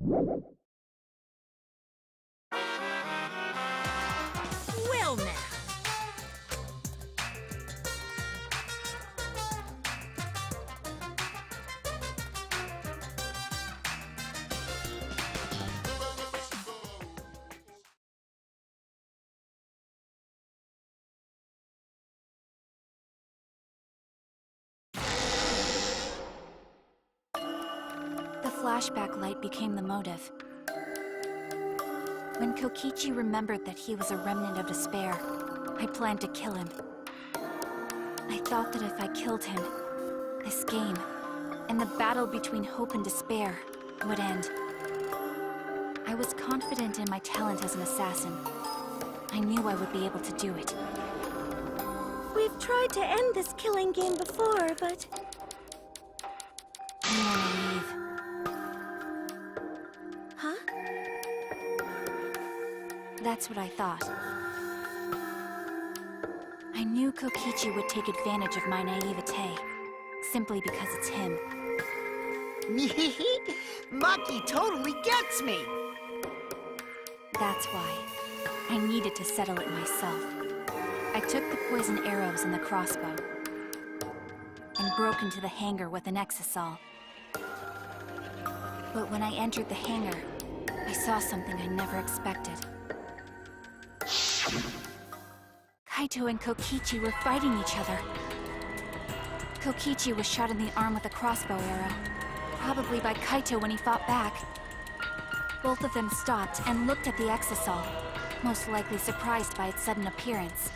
Well now. The flashback light became the motive. When Kokichi remembered that he was a remnant of despair, I planned to kill him. I thought that if I killed him, this game, and the battle between hope and despair, would end. I was confident in my talent as an assassin. I knew I would be able to do it. We've tried to end this killing game before, but... You were naive. Huh? That's what I thought. I knew Kokichi would take advantage of my naivete, simply because it's him. Maki totally gets me! That's why. I needed to settle it myself. I took the poison arrows and the crossbow, and broke into the hangar with an exisal. But when I entered the hangar, I saw something I never expected. Kaito and Kokichi were fighting each other. Kokichi was shot in the arm with a crossbow arrow, probably by Kaito when he fought back. Both of them stopped and looked at the exisal, most likely surprised by its sudden appearance.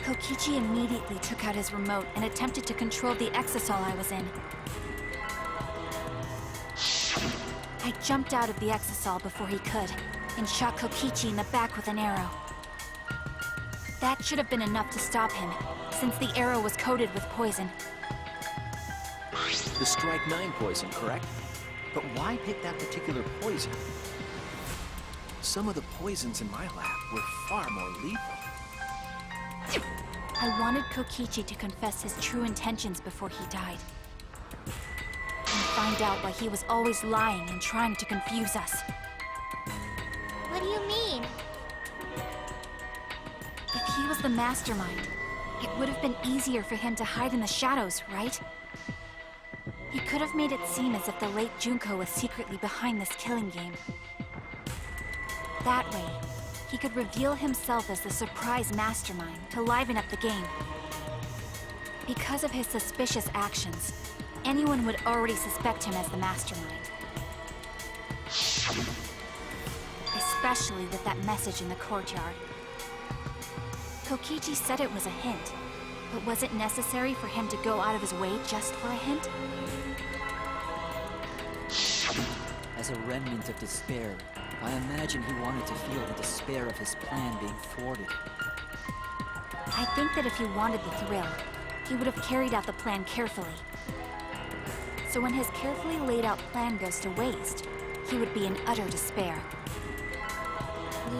Kokichi immediately took out his remote and attempted to control the exisal I was in. I jumped out of the exisal before he could, and shot Kokichi in the back with an arrow. That should have been enough to stop him, since the arrow was coated with poison. The Strike 9 poison, correct? But why pick that particular poison? Some of the poisons in my lab were far more lethal. I wanted Kokichi to confess his true intentions before he died. And find out why he was always lying and trying to confuse us. What do you mean? If he was the mastermind, it would have been easier for him to hide in the shadows, right? He could have made it seem as if the late Junko was secretly behind this killing game. That way, he could reveal himself as the surprise mastermind to liven up the game. Because of his suspicious actions, anyone would already suspect him as the mastermind. Especially with that message in the courtyard. Kokichi said it was a hint, but was it necessary for him to go out of his way just for a hint? As a remnant of despair, I imagine he wanted to feel the despair of his plan being thwarted. I think that if he wanted the thrill, he would have carried out the plan carefully. So when his carefully laid out plan goes to waste, he would be in utter despair.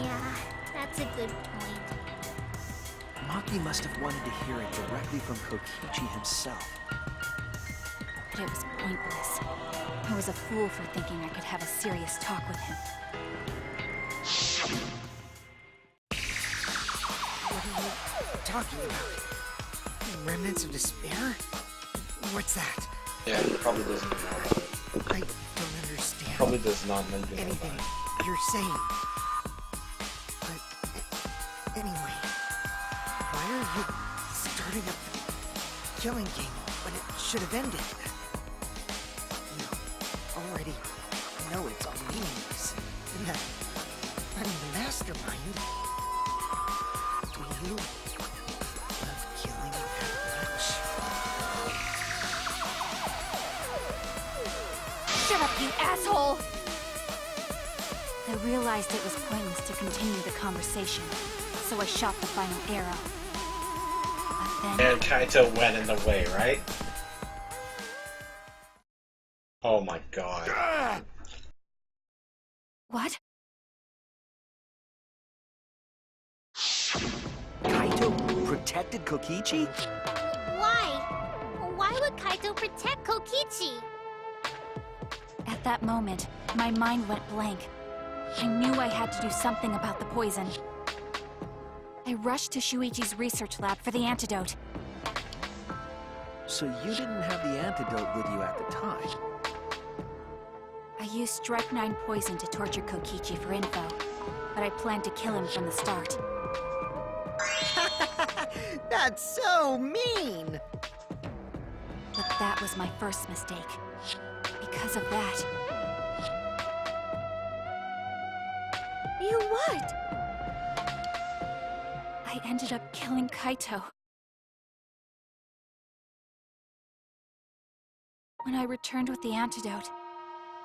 Yeah, that's a good point. Maki must have wanted to hear it directly from Kokichi himself. But it was pointless. I was a fool for thinking I could have a serious talk with him. What are you talking about? Remnants of despair? What's that? Yeah, he probably doesn't know. I don't understand Probably does not know you know anything that. you're saying. But anyway, why are you starting up the killing game when it should have ended? You already know it's all meaningless, and that I'm the mastermind. Do you love killing that much? Shut up, you asshole! I realized it was pointless to continue the conversation, so I shot the final arrow. But then... And Kaito went in the way, right? Oh my god. What? Kaito protected Kokichi? Why? Why would Kaito protect Kokichi? At At that moment, my mind went blank. I knew I had to do something about the poison. I rushed to Shuichi's research lab for the antidote. So you didn't have the antidote with you at the time? I used strychnine poison to torture Kokichi for info, but I planned to kill him from the start. That's so mean! But that was my first mistake. Because of that, You what? I ended up killing Kaito. When I returned with the antidote,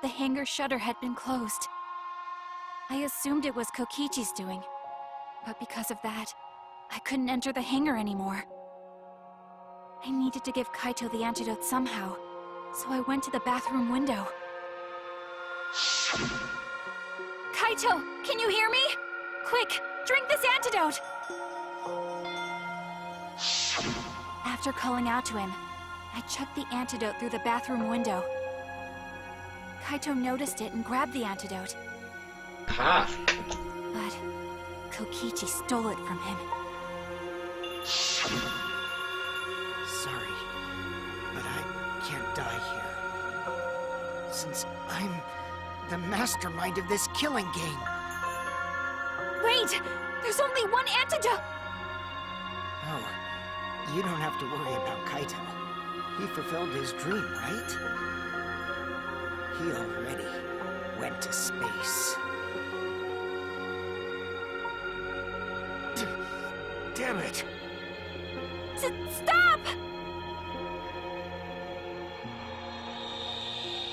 the hangar shutter had been closed. I assumed it was Kokichi's doing, but because of that, I couldn't enter the hangar anymore. I needed to give Kaito the antidote somehow, so I went to the bathroom window. Kaito, can you hear me? Quick, drink this antidote! After calling out to him, I chucked the antidote through the bathroom window. Kaito noticed it and grabbed the antidote, Ha! but Kokichi stole it from him. Sorry, but I can't die here. Since I'm the mastermind of this killing game. Wait! There's only one antidote! Oh, you don't have to worry about Kaito. He fulfilled his dream, right? He already went to space. Damn it! Stop!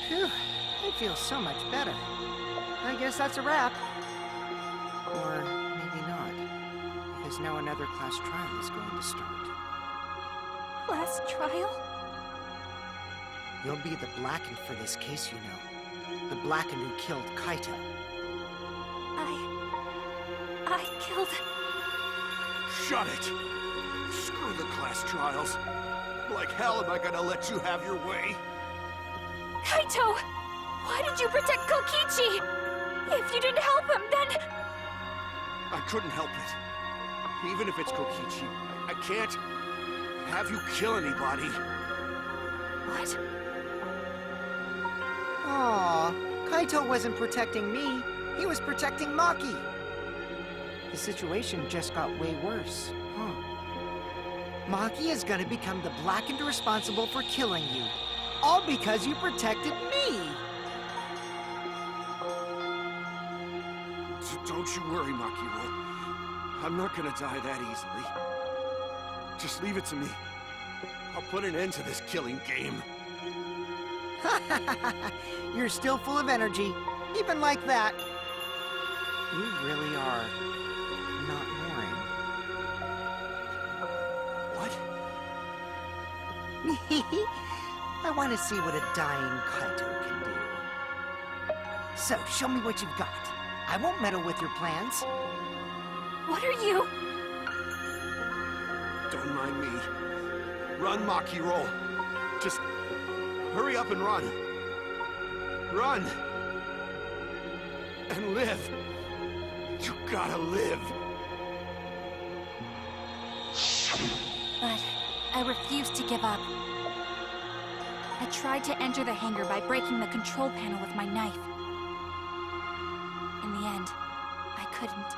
Phew, I feel so much better. I guess that's a wrap. Or maybe not, because now another class trial is going to start. Last trial? You'll be the Blackened for this case, you know. The Blackened who killed Kaito. I killed... Shut it! Screw the class trials. Like hell am I gonna let you have your way? Kaito! Why did you protect Kokichi? If you didn't help him, then... I couldn't help it. Even if it's Kokichi, I can't have you kill anybody. What? Aw, Kaito wasn't protecting me. He was protecting Maki. The situation just got way worse, huh? Maki is gonna become the Blackened responsible for killing you. All because you protected me! Don't you worry, Makiro. I'm not gonna die that easily. Just leave it to me. I'll put an end to this killing game. You're still full of energy, even like that. You really are not boring. What? I want to see what a dying Kaito can do. So, show me what you've got. I won't meddle with your plans. What are you... Don't mind me. Run, Makiro. Just hurry up and run. Run! And live. You gotta live. But I refused to give up. I tried to enter the hangar by breaking the control panel with my knife. In the end, I couldn't.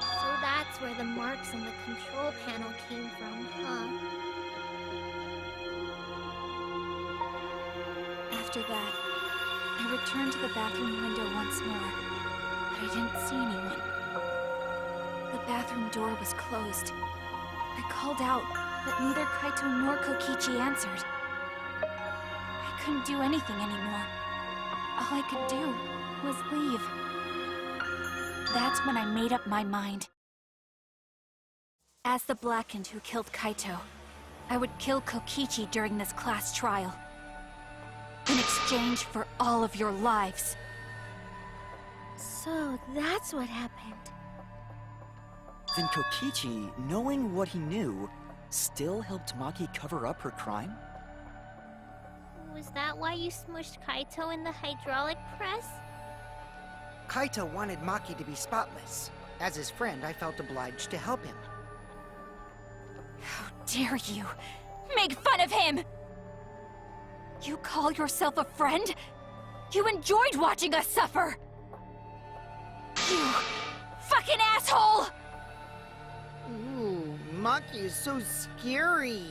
So that's where the marks on the control panel came from, huh? After that, I returned to the bathroom window once more, but I didn't see anyone. The bathroom door was closed. I called out, but neither Kaito nor Kokichi answered. I couldn't do anything anymore. All I could do was leave. That's when I made up my mind. As the Blackened who killed Kaito, I would kill Kokichi during this class trial. In exchange for all of your lives. So that's what happened. Then Kokichi, knowing what he knew, still helped Maki cover up her crime? Was Was that why you smushed Kaito in the hydraulic press? Kaito wanted Maki to be spotless. As his friend, I felt obliged to help him. How dare you make fun of him! You call yourself a friend? You enjoyed watching us suffer! You fucking asshole! Ooh, Maki is so scary.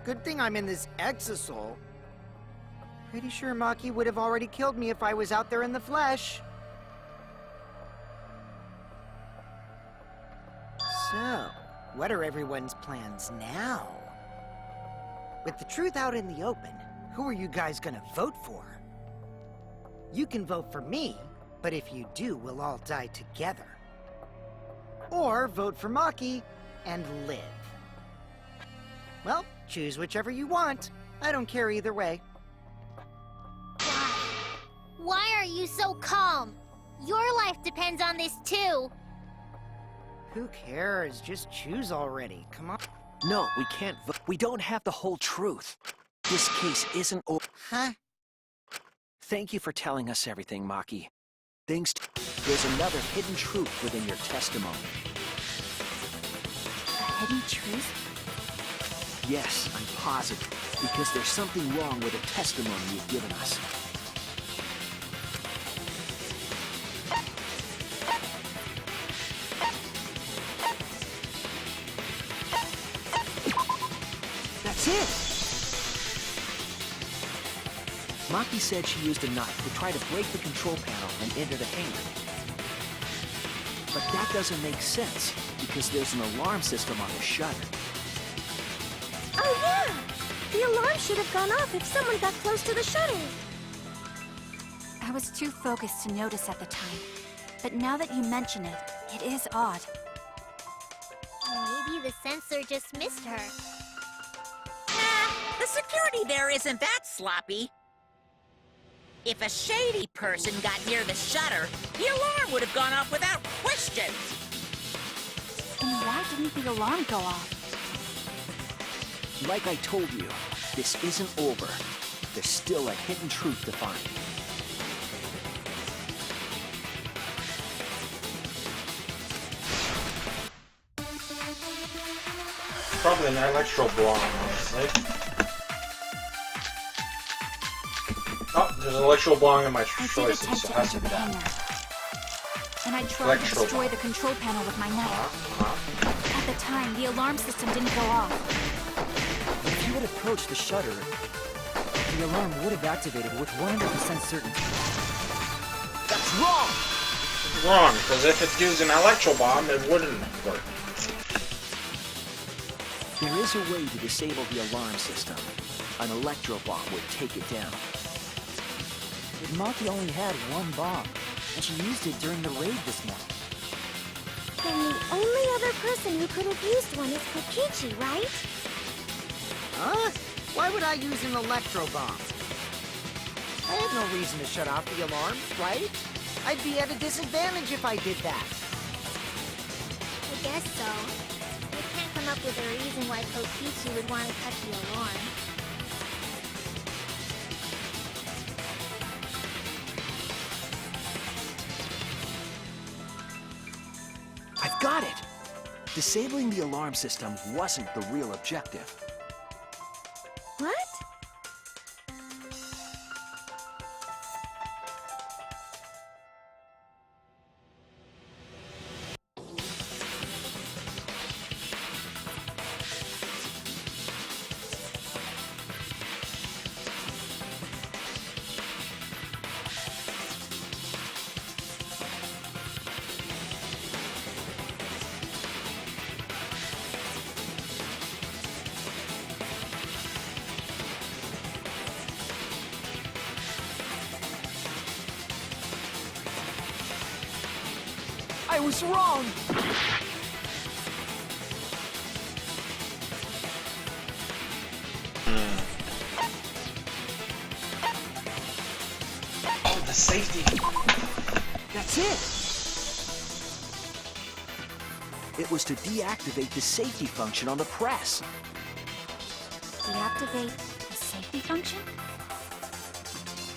Good thing I'm in this exosoul. Pretty sure Maki would have already killed me if I was out there in the flesh. So, what are everyone's plans now? With the truth out in the open, who are you guys gonna vote for? You can vote for me, but if you do, we'll all die together. Or vote for Maki and live. Well, choose whichever you want. I don't care either way. Why are you so calm? Your life depends on this too. Who cares? Just choose already. Come on. No, we can't vote. We don't have the whole truth. This case isn't over. Huh? Thank you for telling us everything, Maki. There's another hidden truth within your testimony. A hidden truth? Yes, I'm positive. Because there's something wrong with the testimony you've given us. That's it! Maki said she used a knife to try to break the control panel and enter the hangar. But that doesn't make sense, because there's an alarm system on the shutter. Oh yeah! The alarm should have gone off if someone got close to the shutter. I was too focused to notice at the time. But now that you mention it, it is odd. Maybe the sensor just missed her. Nah, the security there isn't that sloppy. If a shady person got near the shutter, the alarm would have gone off without question. Then why didn't the alarm go off? Like I told you, this isn't over. There's still a hidden truth to find. Probably an electro blonde, honestly. Oh, there's an electro blonde in my I did choices, attempt so to it has enter to be the that. hangar. And I tried to Electro destroy bomb. the control panel with my knife. Uh-huh. At the time, the alarm system didn't go off. If you had approached the shutter, the alarm would have activated with 100% certainty. That's wrong! Wrong, because if it used an electro bomb, it wouldn't work. There is a way to disable the alarm system. An electro bomb would take it down. But Maki only had one bomb, and she used it during the raid this morning. Then the only other person who could have used one is Kokichi, right? Huh? Why would I use an electro bomb? I have no reason to shut off the alarm, right? I'd be at a disadvantage if I did that. I guess so. I can't come up with a reason why Kokichi would want to cut the alarm. I've got it! Disabling the alarm system wasn't the real objective. What? I was wrong! Oh, the safety. That's it! It was to deactivate the safety function on the press. Deactivate the safety function?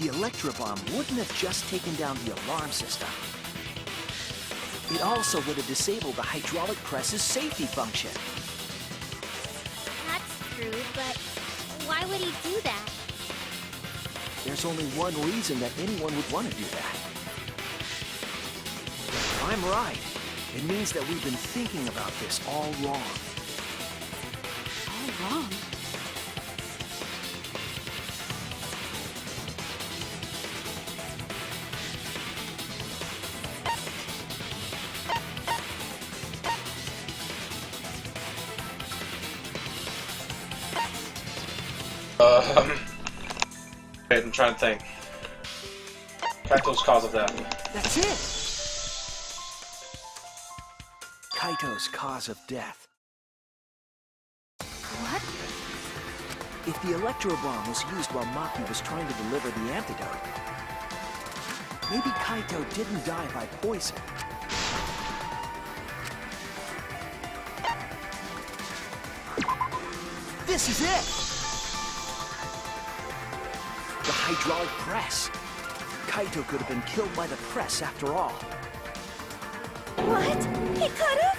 the Electro Bomb wouldn't have just taken down the alarm system. It also would have disabled the hydraulic press's safety function. That's true, but why would he do that? There's only one reason that anyone would want to do that. I'm right. It means that we've been thinking about this all wrong. All wrong. Wait, I'm trying to think. Kaito's cause of death. That's it! Kaito's cause of death. What? If the Electro Bomb was used while Maki was trying to deliver the antidote, maybe Kaito didn't die by poison. This is it! The hydraulic press. Kaito could have been killed by the press after all. What? He could have?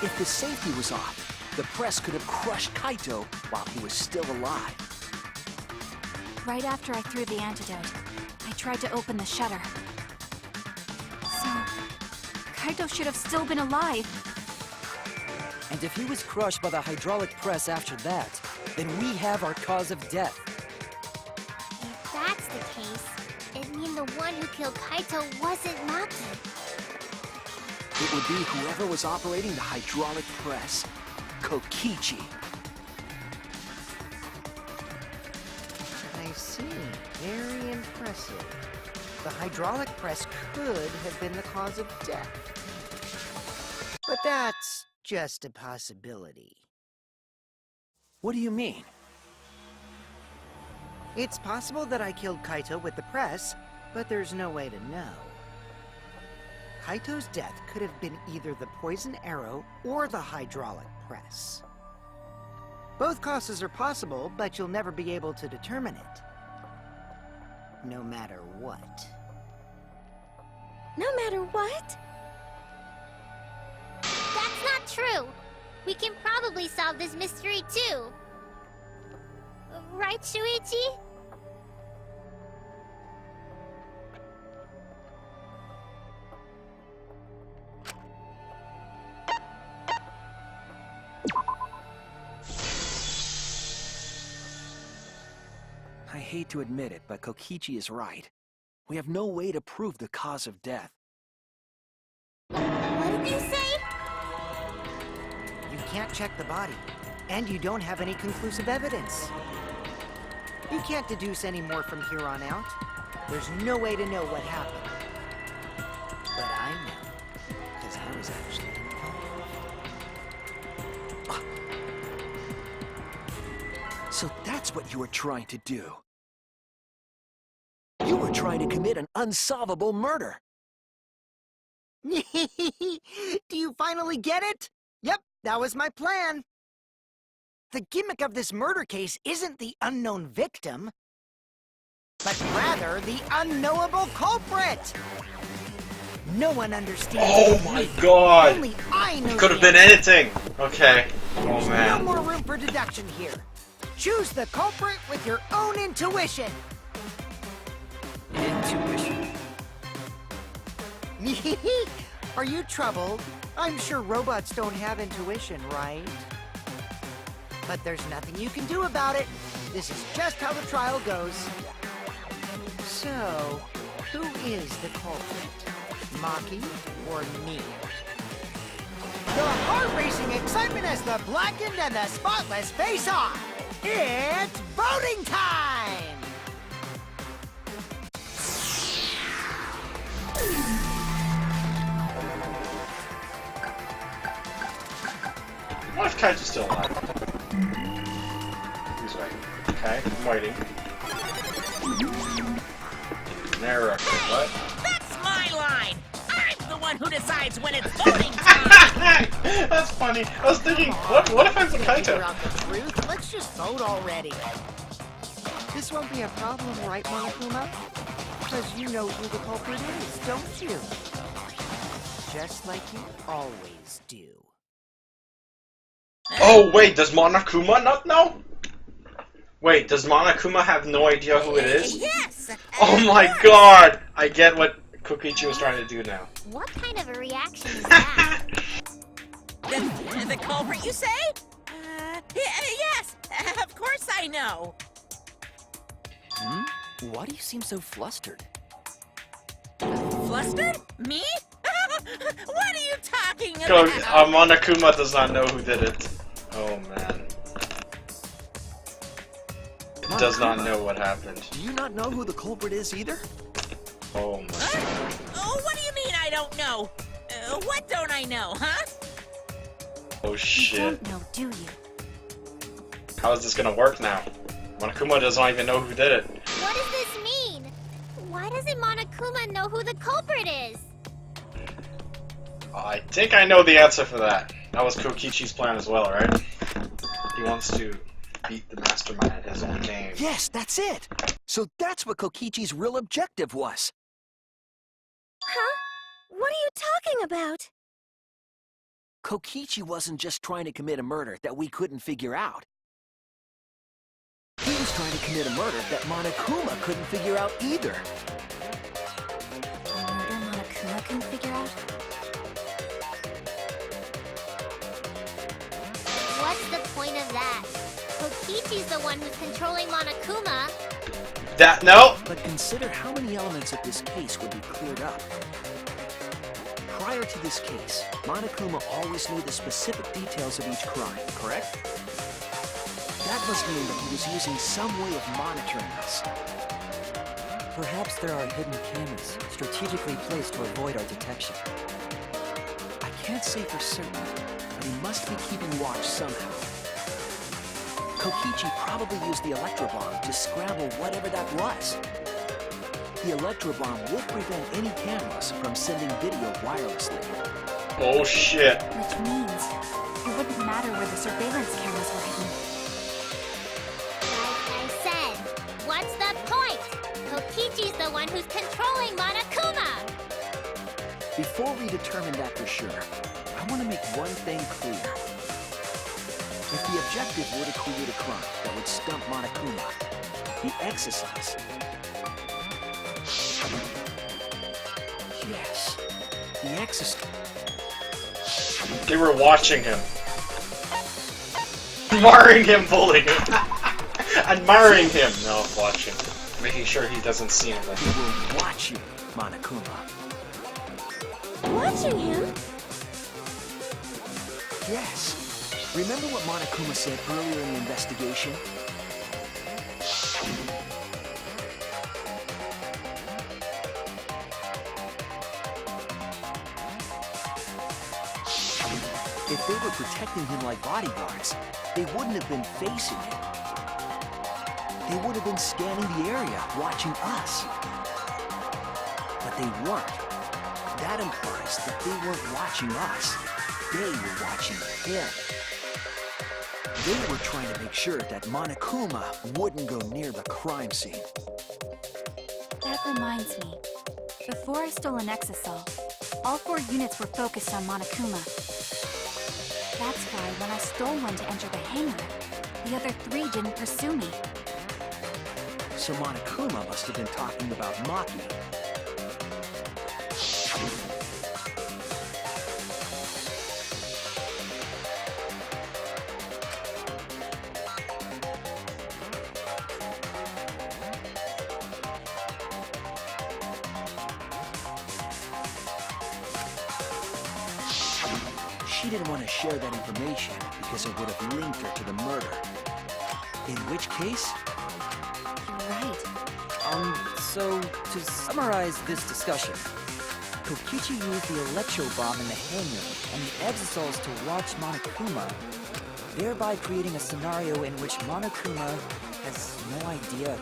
If the safety was off, the press could have crushed Kaito while he was still alive. Right after I threw the antidote, I tried to open the shutter. So, Kaito should have still been alive. And if he was crushed by the hydraulic press after that, then we have our cause of death. If that's the case, it means the one who killed Kaito wasn't Maki. It would be whoever was operating the hydraulic press, Kokichi. I see. Very impressive. The hydraulic press could have been the cause of death. But that's just a possibility. What do you mean? It's possible that I killed Kaito with the press, but there's no way to know. Kaito's death could have been either the poison arrow or the hydraulic press. Both causes are possible, but you'll never be able to determine it. No matter what. No matter what? That's not true. We can probably solve this mystery too. Right, Shuichi? I hate to admit it, but Kokichi is right. We have no way to prove the cause of death. What did you say? You can't check the body, and you don't have any conclusive evidence. You can't deduce any more from here on out. There's no way to know what happened. But I know, because I was actually involved. So that's what you were trying to do. You were trying to commit an unsolvable murder. Do you finally get it? Yep, that was my plan. The gimmick of this murder case isn't the unknown victim, but rather the unknowable culprit. No one understands. Oh my god! Only I know. It could have the been answer. anything. Okay. Oh There's no man. more room for deduction here. Choose the culprit with your own intuition. Intuition. Are you troubled? I'm sure robots don't have intuition, right? But there's nothing you can do about it. This is just how the trial goes. So, who is the culprit? Maki or me? The heart-racing excitement as the blackened and the spotless face off. It's voting time! What if Kaito's still alive? He's waiting. Okay, I'm waiting. Narrow. What? That's my line! I'm the one who decides when it's voting time! That's funny. I was thinking, what if I'm Figure Kaito? out the truth. Let's just vote already. This won't be a problem, right, Monokuma? Because you know who the culprit is, don't you? Just like you always do. Oh, wait, does Monokuma not know? Wait, does Monokuma have no idea who it is? Yes! Oh my god! I get what Kokichi was trying to do now. What kind of a reaction is that? The culprit, you say? Yes! Of course I know! Hmm? Why do you seem so flustered? Flustered? Me? What are you talking about? Monokuma does not know who did it. Oh man. It does not know what happened. Do you not know who the culprit is either? Oh my. Oh, what do you mean I don't know? What don't I know, huh? Oh You shit. don't know, do you? How is this gonna work now? Monokuma doesn't even know who did it. What does this mean? Why doesn't Monokuma know who the culprit is? I think I know the answer for that. That was Kokichi's plan as well, right? He wants to beat the mastermind at his own game. Yes, that's it. So that's what Kokichi's real objective was. Huh? What are you talking about? Kokichi wasn't just trying to commit a murder that we couldn't figure out. He was trying to commit a murder that Monokuma couldn't figure out either. A murder Monokuma can figure out? What's the point of that? Kokichi's the one who's controlling Monokuma. No! But consider how many elements of this case would be cleared up. Prior to this case, Monokuma always knew the specific details of each crime, correct? That must mean that he was using some way of monitoring us. Perhaps there are hidden cameras strategically placed to avoid our detection. I can't say for certain, but he must be keeping watch somehow. Kokichi probably used the electro bomb to scramble whatever that was. The electro bomb would prevent any cameras from sending video wirelessly. Oh shit. Which means it wouldn't matter where the surveillance cameras were hidden. Like I said, what's the point? Kokichi's the one who's controlling Monokuma. Before we determine that for sure, I want to make one thing clear. If the objective were to create a crime that would stump Monokuma, the exercise. Yes, the exercise. They were watching him. Admiring him, bullying him. Admiring him. No, watching. Making sure he doesn't see him. We will watch you, Monokuma. Watching him? Yes. Remember what Monokuma said earlier in the investigation? If they were protecting him like bodyguards, they wouldn't have been facing him. They would have been scanning the area, watching us. But they weren't. That implies that they weren't watching us. They were watching him. They were trying to make sure that Monokuma wouldn't go near the crime scene. That reminds me. Before I stole an Exisal, all 4 units were focused on Monokuma. That's why when I stole one to enter the hangar, the other 3 didn't pursue me. So Monokuma must have been talking about Maki. She didn't want to share that information because it would have linked her to the murder. In which case, You're right. So to summarize this discussion, Kokichi used the electro bomb in the hangar and the Exisals to watch Monokuma, thereby creating a scenario in which Monokuma has no idea. I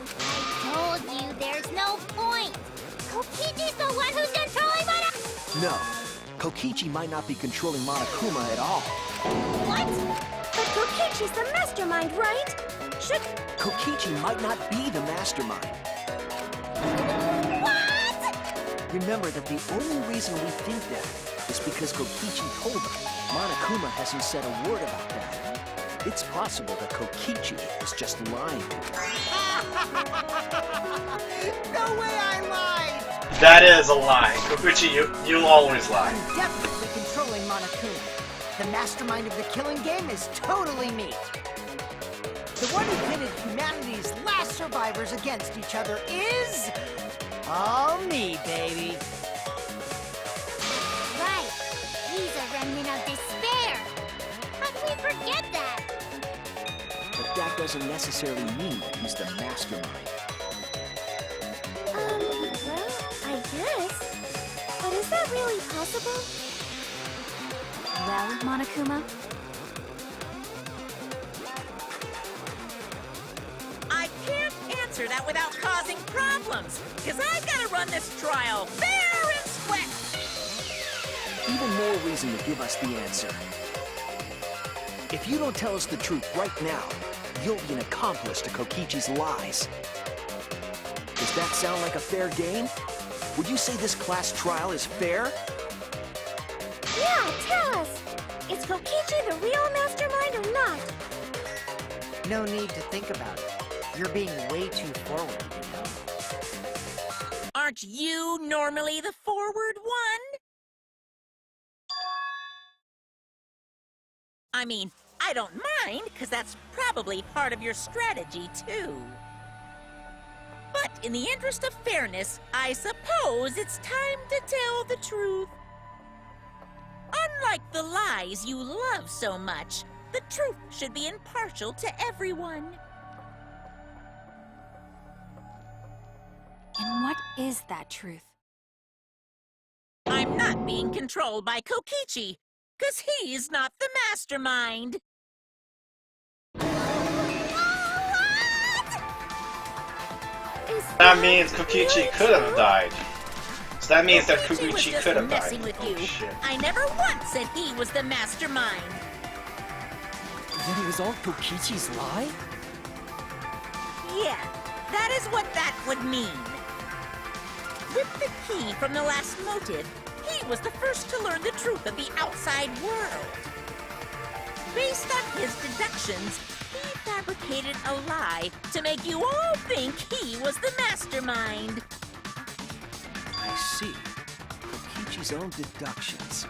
told you there's no point. Kokichi's the one who's controlling Monokuma. no. Kokichi might not be controlling Monokuma at all. What? But Kokichi's the mastermind, right? should... Kokichi might not be the mastermind. What? Remember that the only reason we think that is because Kokichi told them. Monokuma hasn't said a word about that. It's possible that Kokichi is just lying. No way I lied! That is a lie. Kokichi, you'll always lie. I'm definitely controlling Monokuma. The mastermind of the killing game is totally me. The one who pitted humanity's last survivors against each other is... all me, baby. Right. He's a remnant of despair. How can we forget that? But that doesn't necessarily mean that he's the mastermind. Well, I guess. But is that really possible? Well, Monokuma, I can't answer that without causing problems, because I gotta run this trial fair and square. Even more reason to give us the answer. If you don't tell us the truth right now, you'll be an accomplice to Kokichi's lies. Does that sound like a fair game? Would you say this class trial is fair? Yeah, tell us. Is Kokichi the real mastermind or not? No need to think about it. You're being way too forward, you know. Aren't you normally the forward one? I mean, I don't mind, because that's probably part of your strategy, too. But in the interest of fairness, I suppose it's time to tell the truth. Unlike the lies you love so much, the truth should be impartial to everyone. and what is that truth? I'm not being controlled by Kokichi, 'cause he's not the mastermind. That means Kokichi could have died. So that means that was Kokichi just could have died. messing with you. Oh, shit. I never once said he was the mastermind. Then it was all Kokichi's lie? Yeah, that is what that would mean. With the key from the last motive, he was the first to learn the truth of the outside world. Based on his deductions, he fabricated a lie to make you all think he was the mastermind. I see. Kokichi's own deductions.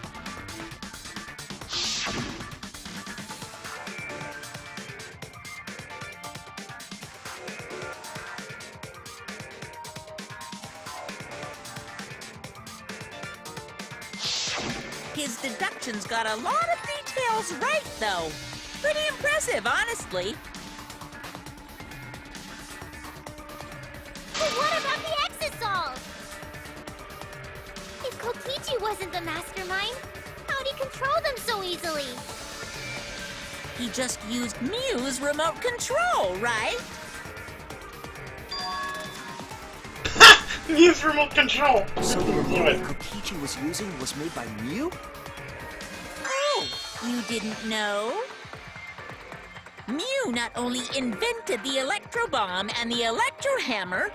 His deductions got a lot of details right, though. Pretty impressive, honestly. But what about the Exisol? If Kokichi wasn't the mastermind, how'd he control them so easily? He just used Mew's remote control, right? Use remote control. So the remote Anyway. that Kokichi was using was made by Mew? Oh, you didn't know? Mew not only invented the electro bomb and the electro hammer,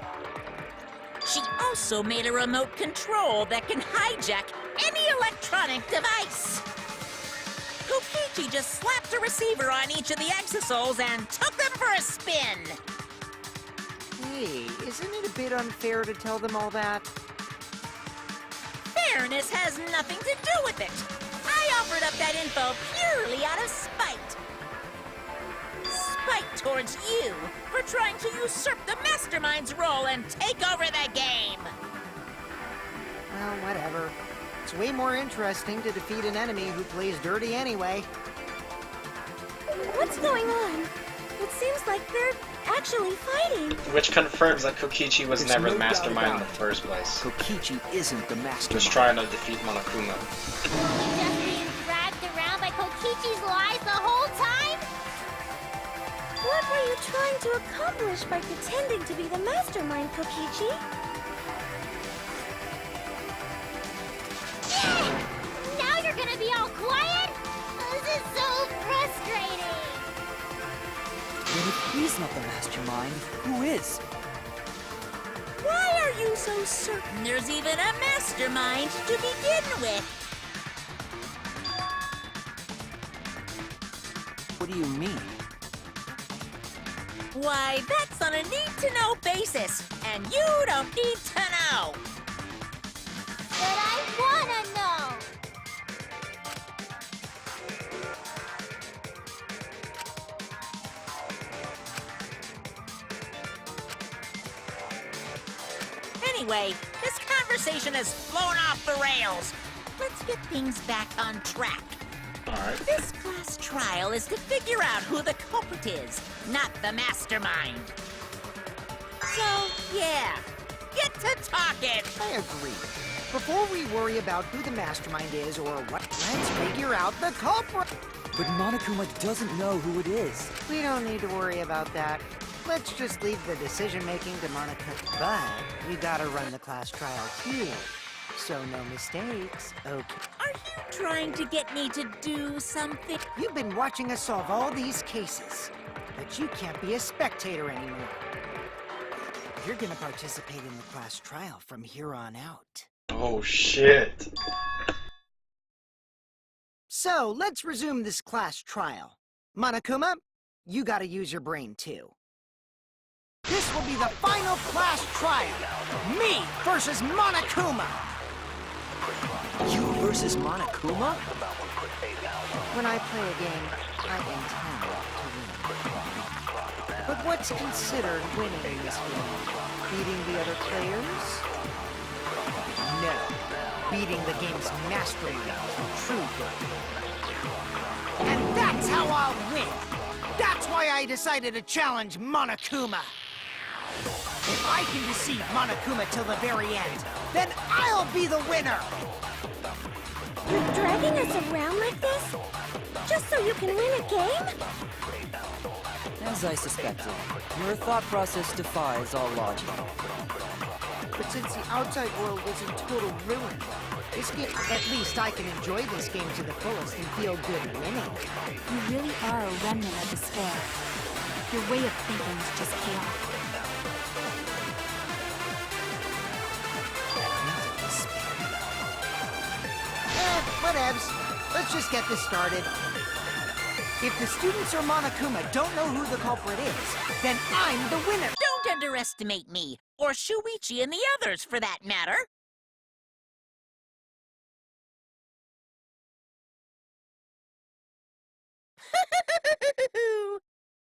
she also made a remote control that can hijack any electronic device. Kokichi just slapped a receiver on each of the Exosols and took them for a spin. Hey, isn't it a bit unfair to tell them all that? Fairness has nothing to do with it. I offered up that info purely out of spite. Spite towards you for trying to usurp the mastermind's role and take over the game. Well, whatever. It's way more interesting to defeat an enemy who plays dirty anyway. What's going on? It seems like they're actually fighting. Which confirms that Kokichi was There's never no the mastermind in doubt the about first place. Kokichi isn't the He was mastermind. trying to defeat Monokuma. Just being dragged around by Kokichi's lies the whole time? What were you trying to accomplish by pretending to be the mastermind, Kokichi? Now you're gonna be all quiet? This is so frustrating. Then if He's not the mastermind. Who is? Why are you so certain there's even a mastermind to begin with? What do you mean? Why, that's on a need-to-know basis, and you don't need to know. But I wanna know! Anyway, this conversation has flown off the rails. Let's get things back on track. Alright. This class trial is to figure out who the culprit is, not the mastermind. So, yeah, get to talking. I agree. Before we worry about who the mastermind is or what, let's figure out the culprit. But Monokuma doesn't know who it is. We don't need to worry about that. Let's just leave the decision-making to Monica. But we gotta run the class trial too. So no mistakes, okay? Are you trying to get me to do something? You've been watching us solve all these cases, but you can't be a spectator anymore. You're gonna participate in the class trial from here on out. Oh shit. So, let's resume this class trial. Monokuma, you gotta use your brain too. This will be the final class trial. Me versus Monokuma. You versus Monokuma? When I play a game, I intend to win. But what's considered winning in this game? Beating the other players? No. Beating the game's mastermind, the true goal. And that's how I'll win! That's why I decided to challenge Monokuma! If I can deceive Monokuma till the very end, then I'll be the winner! You're dragging us around like this? Just so you can win a game? As I suspected, your thought process defies all logic. But since the outside world was in total ruin, this game, at least I can enjoy this game to the fullest and feel good winning. You really are a remnant of despair. Your way of thinking is just chaos. Whatevs. Let's just get this started. If the students or Monokuma don't know who the culprit is, then I'm the winner. Don't underestimate me, or Shuichi and the others, for that matter.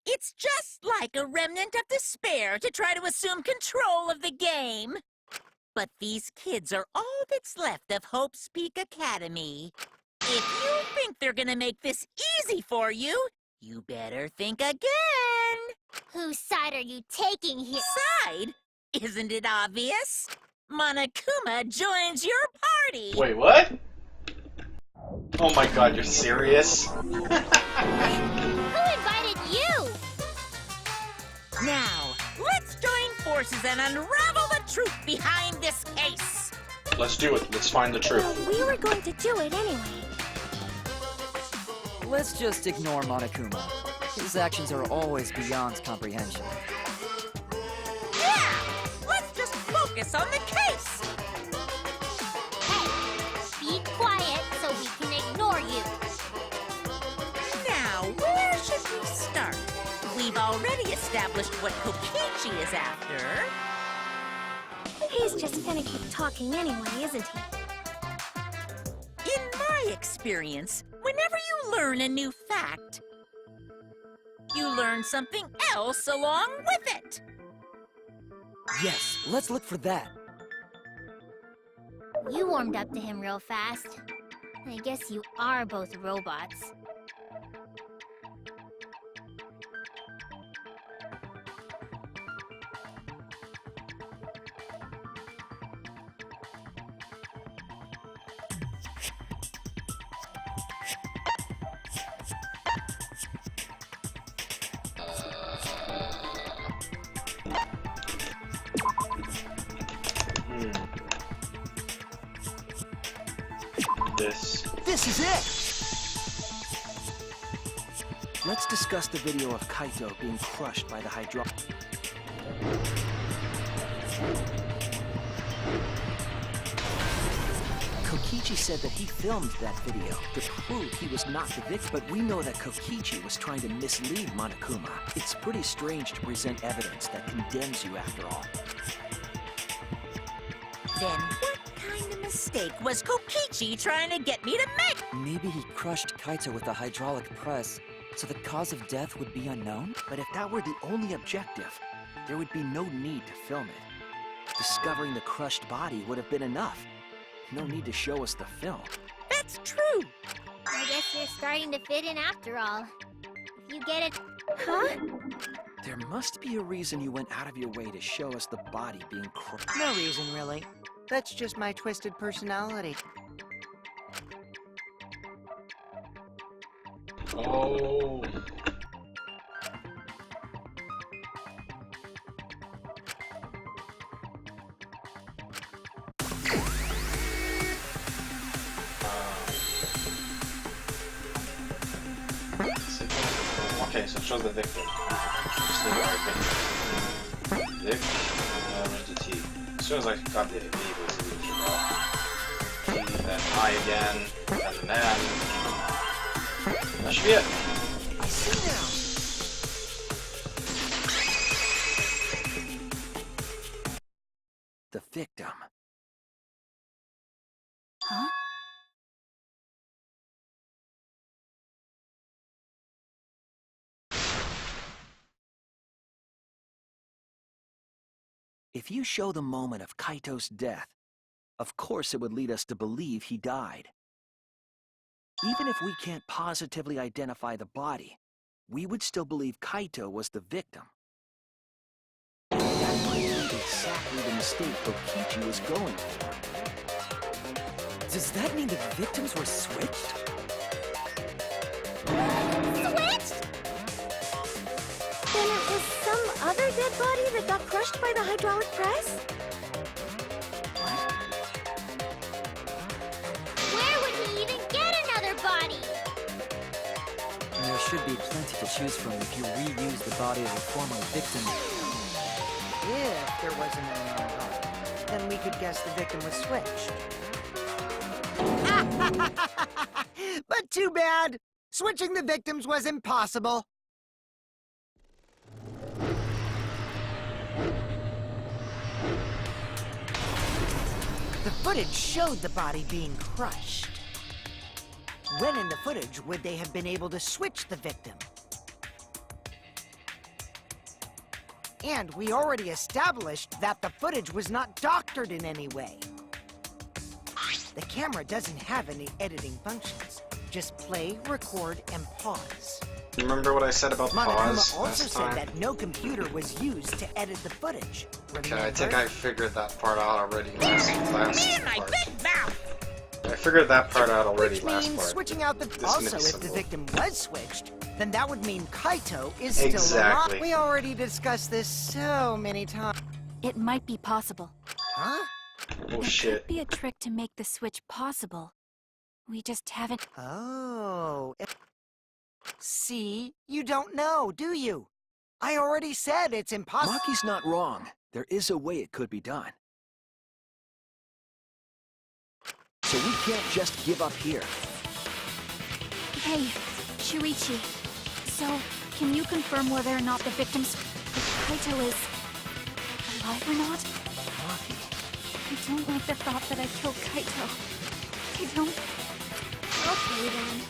It's just like a remnant of despair to try to assume control of the game. But these kids are all that's left of Hope's Peak Academy. If you think they're gonna make this easy for you, you better think again. Whose side are you taking here? Side? Isn't it obvious? Monokuma joins your party. Wait, what? Oh my god, you're serious? Who invited you? Now, let's join forces and unravel the truth behind this case. Let's do it. Let's find the truth. Well, we were going to do it anyway. Let's just ignore Monokuma. His actions are always beyond comprehension. Yeah! Let's just focus on the case. Hey, be quiet so we can ignore you. Now, where should we start? We've already established what Kokichi is after. He's just gonna keep talking anyway, isn't he? In my experience, whenever you learn a new fact, you learn something else along with it. Yes, let's look for that. You warmed up to him real fast. I guess you are both robots. This. This is it! Let's discuss the video of Kaito being crushed by the hydraulic. Kokichi said that he filmed that video to prove he was not the victim, but we know that Kokichi was trying to mislead Monokuma. It's pretty strange to present evidence that condemns you after all. Then what kind of mistake was Kokichi trying to get me to make? Maybe he crushed Kaito with a hydraulic press, so the cause of death would be unknown? But if that were the only objective, there would be no need to film it. Discovering the crushed body would have been enough. No need to show us the film. That's true. I guess you're starting to fit in after all. If you get it... Huh? There must be a reason you went out of your way to show us the body being crushed. No reason, really. That's just my twisted personality. Oh. Okay, so it shows the victim. Just leave our victim. Identity. As soon as I got the V, basically, T, then I again, and then... That should be it. I see now. The victim. Huh? If you show the moment of Kaito's death, of course it would lead us to believe he died. Even if we can't positively identify the body, we would still believe Kaito was the victim. That might be exactly the mistake Kokichi was going for. Does that mean the victims were switched? Switched? Then it was some other dead body that got crushed by the hydraulic press? Where would he even get another body? There should be plenty to choose from if you reuse the body of a former victim. If there wasn't another body, then we could guess the victim was switched. But too bad! Switching the victims was impossible. The footage showed the body being crushed. When in the footage would they have been able to switch the victim? And we already established that the footage was not doctored in any way. The camera doesn't have any editing functions. Just play, record, and pause. Remember what I said about Monokuma pause also last said time? that no computer was used to edit the footage. Okay, I think Remember? I figured that part out already last Me and my part. big mouth. I figured that part out already Which last means part. switching out the... This Also, mini if the symbol. victim was switched, then that would mean Kaito is still Exactly. alive. We already discussed this so many times. It might be possible. Huh? Oh There shit. could be a trick to make the switch possible. We just haven't... Oh. See? You don't know, do you? I already said it's impossible. Maki's not wrong. There is a way it could be done. So we can't just give up here. Hey, Shuichi. So, can you confirm whether or not the victims... if Kaito is... alive or not? Maki, I don't like the thought that I killed Kaito. I don't... Okay then.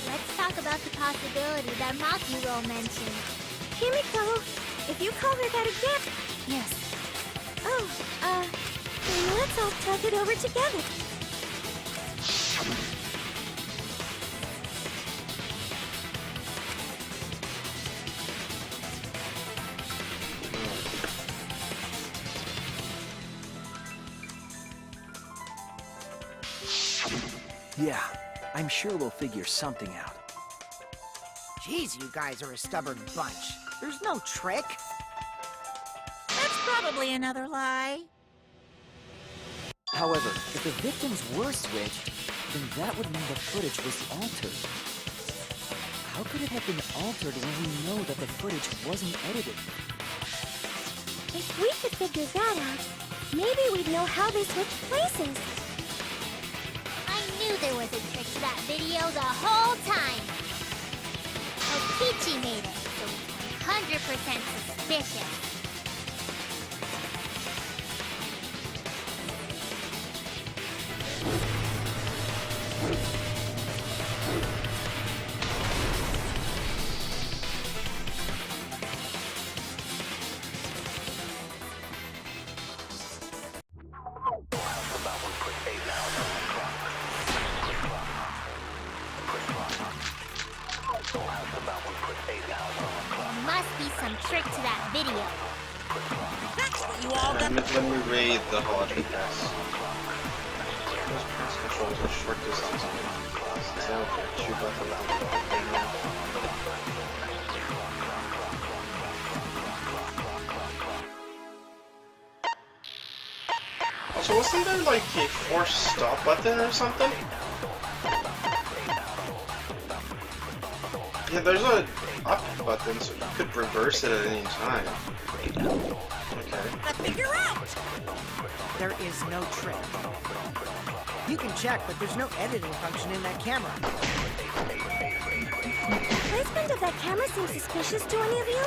Let's talk about the possibility that Makiro mentioned. Himiko, if you call her that again... Yes. Oh, then let's all talk it over together. yeah, I'm sure we'll figure something out. Jeez, you guys are a stubborn bunch. There's no trick. That's probably another lie. However, if the victims were switched, then that would mean the footage was altered. how could it have been altered when we know that the footage wasn't edited? If we could figure that out, maybe we'd know how they switched places. I knew there was a trick to that video the whole time. Okichi made it, so it's 100% suspicious. Must be some trick to that video. That's what you all got. Let me raid the holodeck press. Those press controls are short distance. Is that okay? Shoot Also, wasn't there like a force stop button or something? Yeah, there's a up button, so you could reverse it at any time. Okay. Let's figure out. There is no trick. You can check, but there's no editing function in that camera. The placement of that camera seems suspicious to any of you?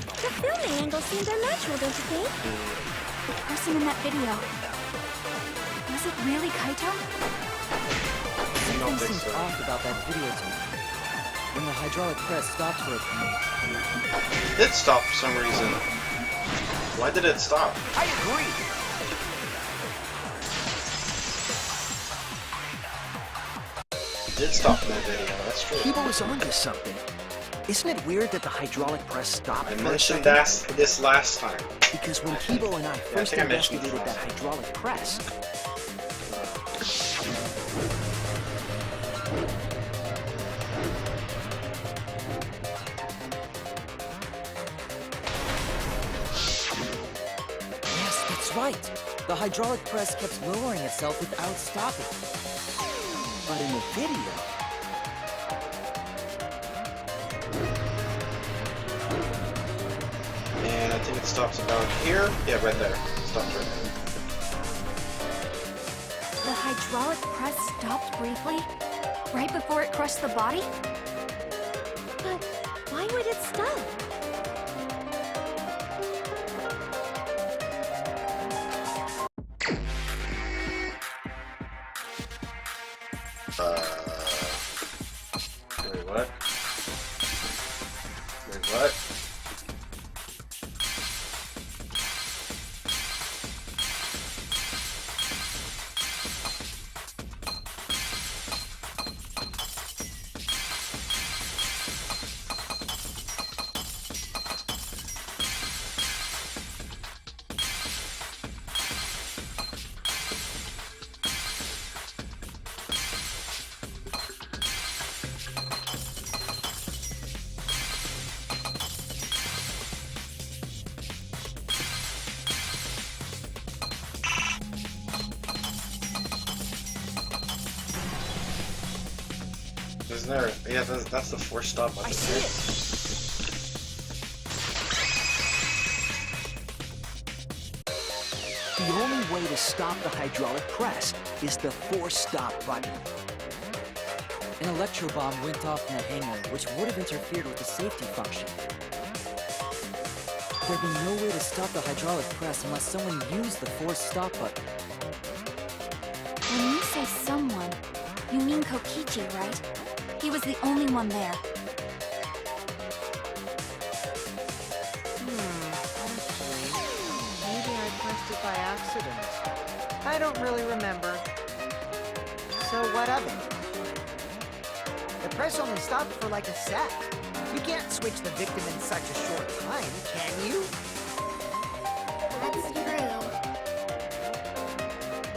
The filming angle seems unnatural, don't you think? The person in that video. Was it really Kaito? Something seems off about that video tape. When the hydraulic press stopped for a moment. It did stop for some reason. Why did it stop? I agree. It did stop in that video, that's true. Kibo is onto something. Isn't it weird that the hydraulic press stopped I for a mentioned second? this last time. Because when Kibo and I first think I mentioned investigated this that last hydraulic press, Yes, that's right. The hydraulic press kept lowering itself without stopping. but in the video, And I think it stops about here. Yeah, right there. It stops right there. The hydraulic press stopped briefly, right before it crushed the body? But why would it stop? Wait, what? Wait, what? Isn't there? Yeah, that's the force stop button. I see it. The only way to stop the hydraulic press is the force stop button. An electro bomb went off in that hangar, which would have interfered with the safety function. There'd be no way to stop the hydraulic press unless someone used the force stop button. When you say someone, you mean Kokichi, right? He was the only one there. Actually, maybe I pressed it by accident. I don't really remember. So what of it? The press only stopped for like a sec. You can't switch the victim in such a short time, can you? That's true.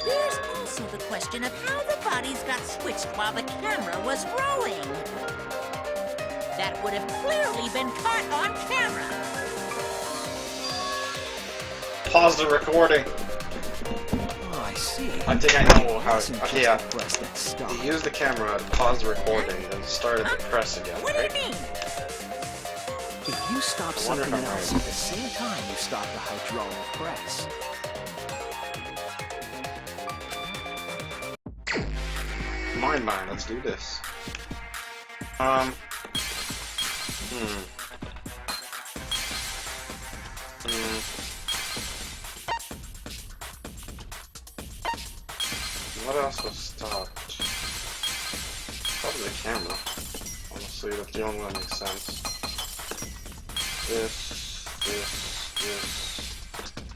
There's also the question of how the bodies got switched while the camera was rolling. That would have clearly been caught on camera. Pause the recording. Oh, I see, I think I know how. wasn't just Okay, yeah. the press that stopped. He used the camera to pause the recording, then started the press again, What do you right? mean? If you stop I wonder if something I'm else right. at the same time you stop the hydraulic press, Mine, let's do this. What else was stopped? Probably the camera. Honestly, that's the only one that makes sense. This, this, this,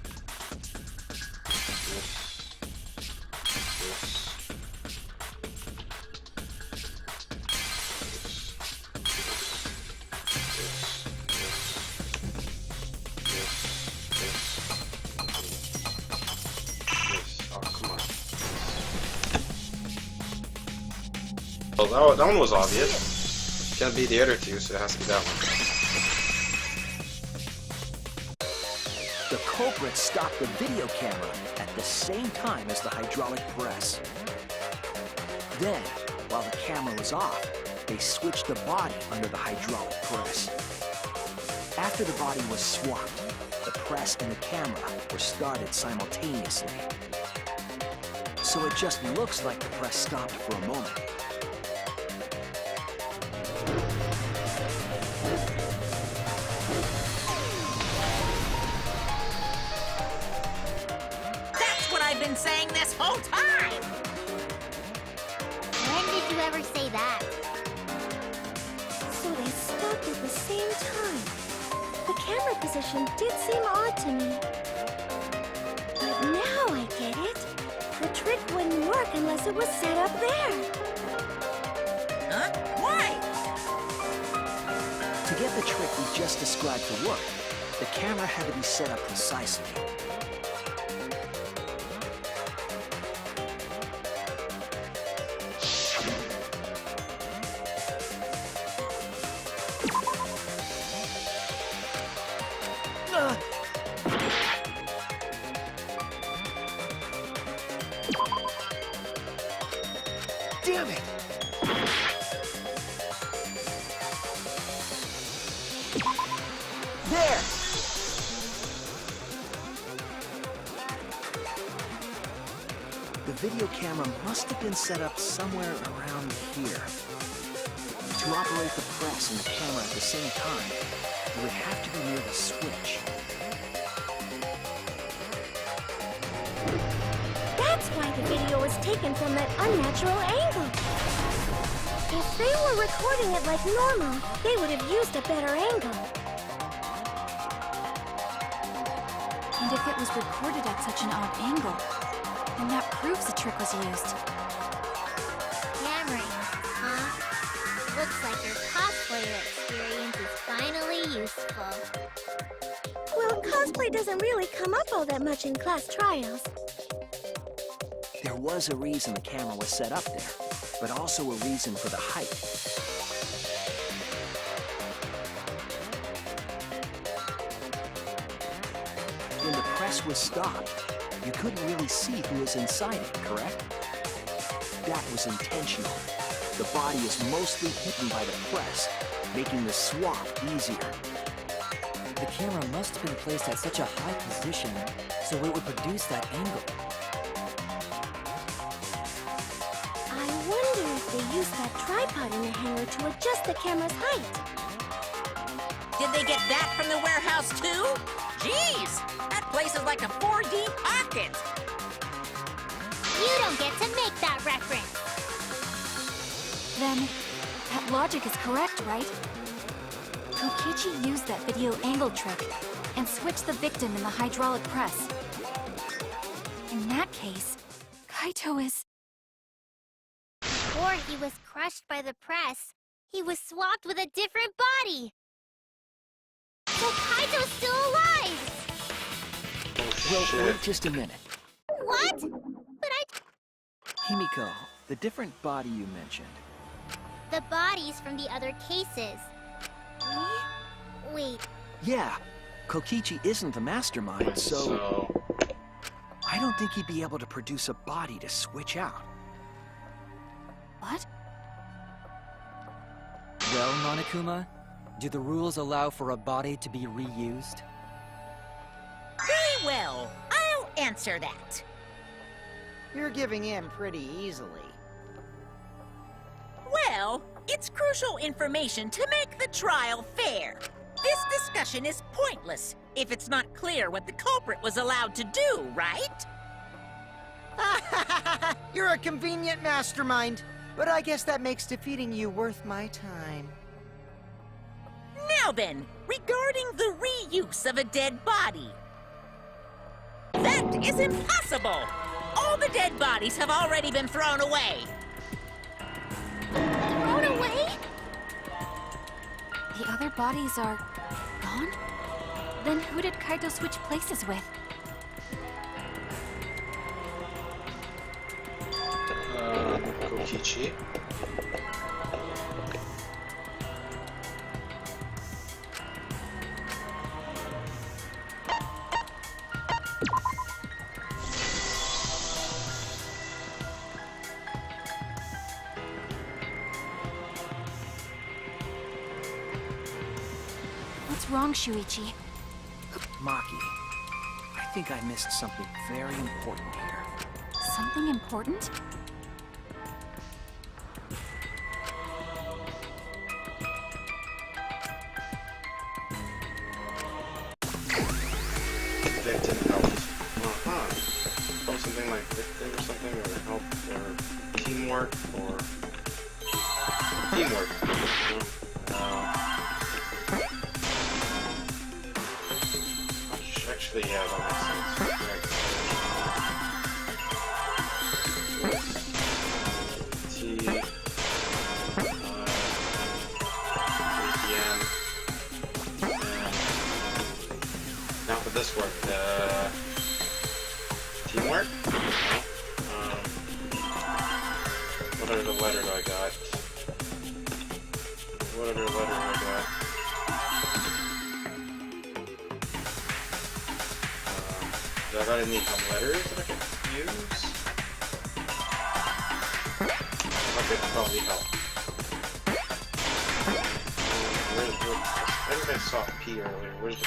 oh, come on. Well, that one was obvious. Can't be the other two, so it has to be that one. the culprit stopped the video camera at the same time as the hydraulic press. Then, while the camera was off, they switched the body under the hydraulic press. After the body was swapped, the press and the camera were started simultaneously. So it just looks like the press stopped for a moment. That's what I've been saying this whole time! When did you ever say that? So they stopped at the same time. The camera position did seem odd to me. But now I get it. The trick wouldn't work unless it was set up there. Huh? Why? To get the trick we just described to work, the camera had to be set up precisely. Damn it! There! The video camera must have been set up somewhere around here. To operate the press and the camera at the same time, it would have to be near the switch. That's why the video was taken from that unnatural angle. If they were recording it like normal, they would have used a better angle. And if it was recorded at such an odd angle, then that proves the trick was used. Cameron, huh? Looks like your cosplayer experience is finally useful. Well, cosplay doesn't really come up all that much in class trials. There was a reason the camera was set up there, but also a reason for the height. When the press was stopped, you couldn't really see who was inside it, correct? That was intentional. The body is mostly hidden by the press, making the swap easier. The camera must have been placed at such a high position, so it would produce that angle. I wonder if they used that tripod in the hangar to adjust the camera's height. Did they get that from the warehouse too? Jeez! That place is like a 4D pocket! You don't get to make that reference. Then, that logic is correct, right? Kokichi used that video angle trick and switched the victim in the hydraulic press. In that case, Kaito is... Before he was crushed by the press, he was swapped with a different body. So Kaito's still alive! Well, Shit. wait just a minute. What? But Himiko, the different body you mentioned. the bodies from the other cases. Wait, Yeah, Kokichi isn't the mastermind, so... I I don't think he'd be able to produce a body to switch out. What? Well, Monokuma, do the rules allow for a body to be reused? Very well. I'll answer that. You're giving in pretty easily. Well, it's crucial information to make the trial fair. This discussion is pointless if it's not clear what the culprit was allowed to do, right? You're a convenient mastermind, but I guess that makes defeating you worth my time. Now then, regarding the reuse of a dead body. That is impossible! All the dead bodies have already been thrown away. Thrown away? The other bodies are gone? Then who did Kaito switch places with? Kokichi. What's wrong, Shuichi? Maki, I think I missed something very important here. Something important? Victim help. Uh-huh. From something like victim or something, or help, or teamwork, or... Teamwork. Actually, yeah, that makes sense. T... 3 p.m. Now for this work, teamwork? No. What other letter do I got? What other letter do I got? Do I got any letters that I can use? Okay, probably help. I think I saw P earlier. Where's the P?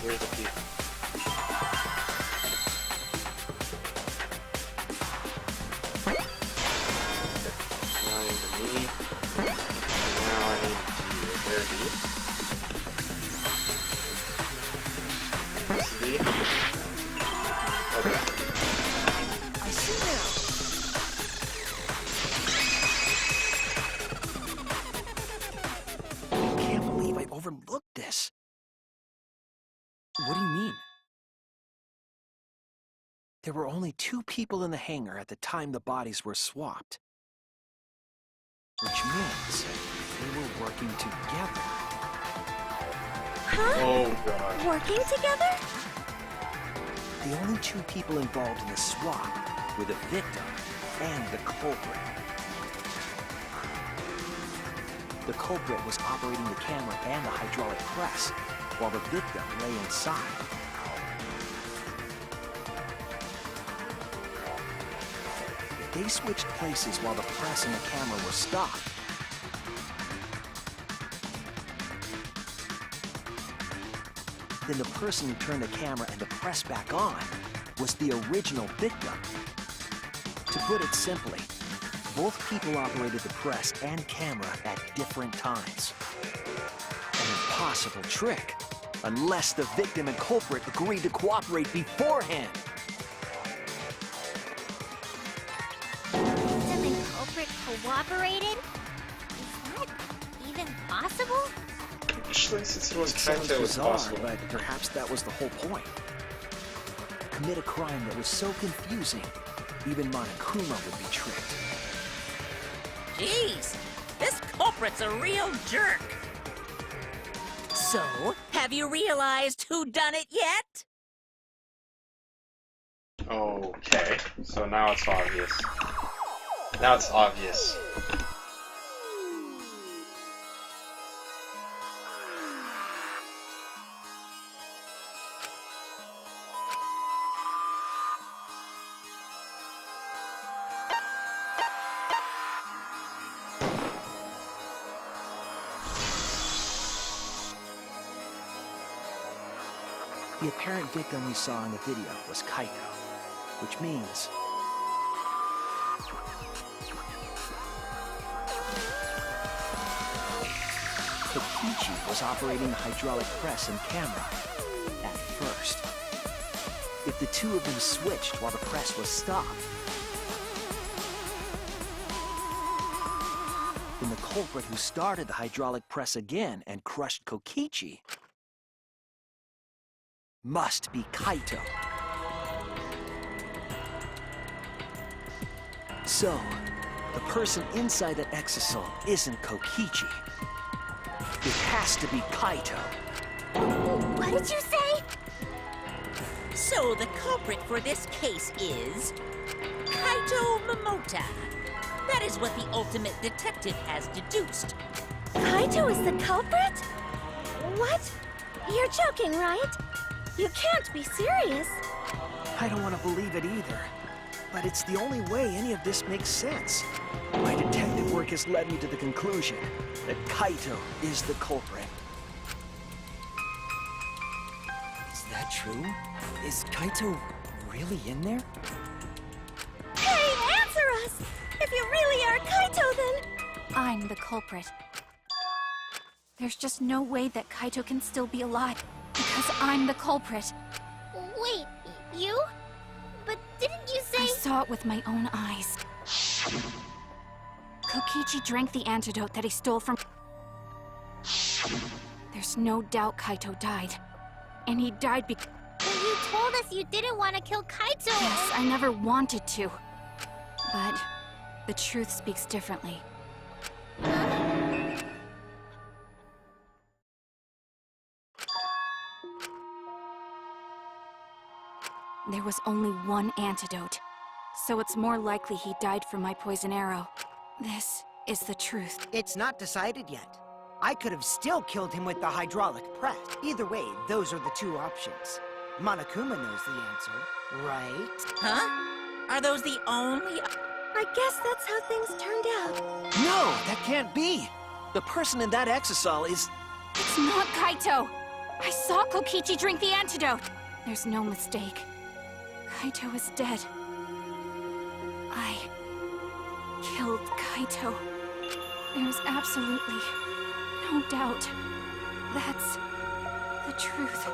Where's the P? Now I need the me. Now I need to there D. This D. Okay. I see now. I can't believe I overlooked this. What do you mean? There were only 2 people in the hangar at the time the bodies were swapped. Which means they were working together. Huh? Oh god. Working together? The only 2 people involved in the swap were the victim and the culprit. The culprit was operating the camera and the hydraulic press, while the victim lay inside. If they switched places while the press and the camera were stopped, then the person who turned the camera and the press back on was the original victim. To put it simply, both people operated the press and camera at different times. An impossible trick, unless the victim and culprit agreed to cooperate beforehand. Victim and culprit cooperated? Is that even possible? Actually, since it was It sounds Kaito, it was bizarre, possible. but perhaps that was the whole point. Commit a crime that was so confusing, even Monokuma would be tricked. Jeez, this culprit's a real jerk. So, have you realized who done it yet? Okay, so now it's obvious. Now it's obvious. The apparent victim we saw in the video was Kaito, which means Kokichi was operating the hydraulic press and camera at first. If the two of them switched while the press was stopped, then the culprit who started the hydraulic press again and crushed Kokichi must be Kaito. So, the person inside that exisal isn't Kokichi. It has to be Kaito. What did you say? So the culprit for this case is Kaito Momota. That is what the ultimate detective has deduced. Kaito is the culprit? What? You're joking, right? You can't be serious. I don't want to believe it either. But it's the only way any of this makes sense. My detective work has led me to the conclusion that Kaito is the culprit. Is that true? Is Kaito really in there? Hey, answer us! If you really are Kaito, then... I'm the culprit. There's just no way that Kaito can still be alive, because I'm the culprit. Wait, you? But didn't you I say... saw it with my own eyes. Kokichi drank the antidote that he stole from... There's no doubt Kaito died. And he died because... But you told us you didn't want to kill Kaito! Yes, I never wanted to. But the truth speaks differently. There was only one antidote, so it's more likely he died from my poison arrow. This is the truth. It's not decided yet. I could have still killed him with the hydraulic press. Either way, those are the two options. Monokuma knows the answer, right? Huh? Are those the only... I guess that's how things turned out. No, that can't be! The person in that exisal is... It's not Kaito! I saw Kokichi drink the antidote! There's no mistake. Kaito is dead. I killed Kaito. There's absolutely no doubt. That's the truth.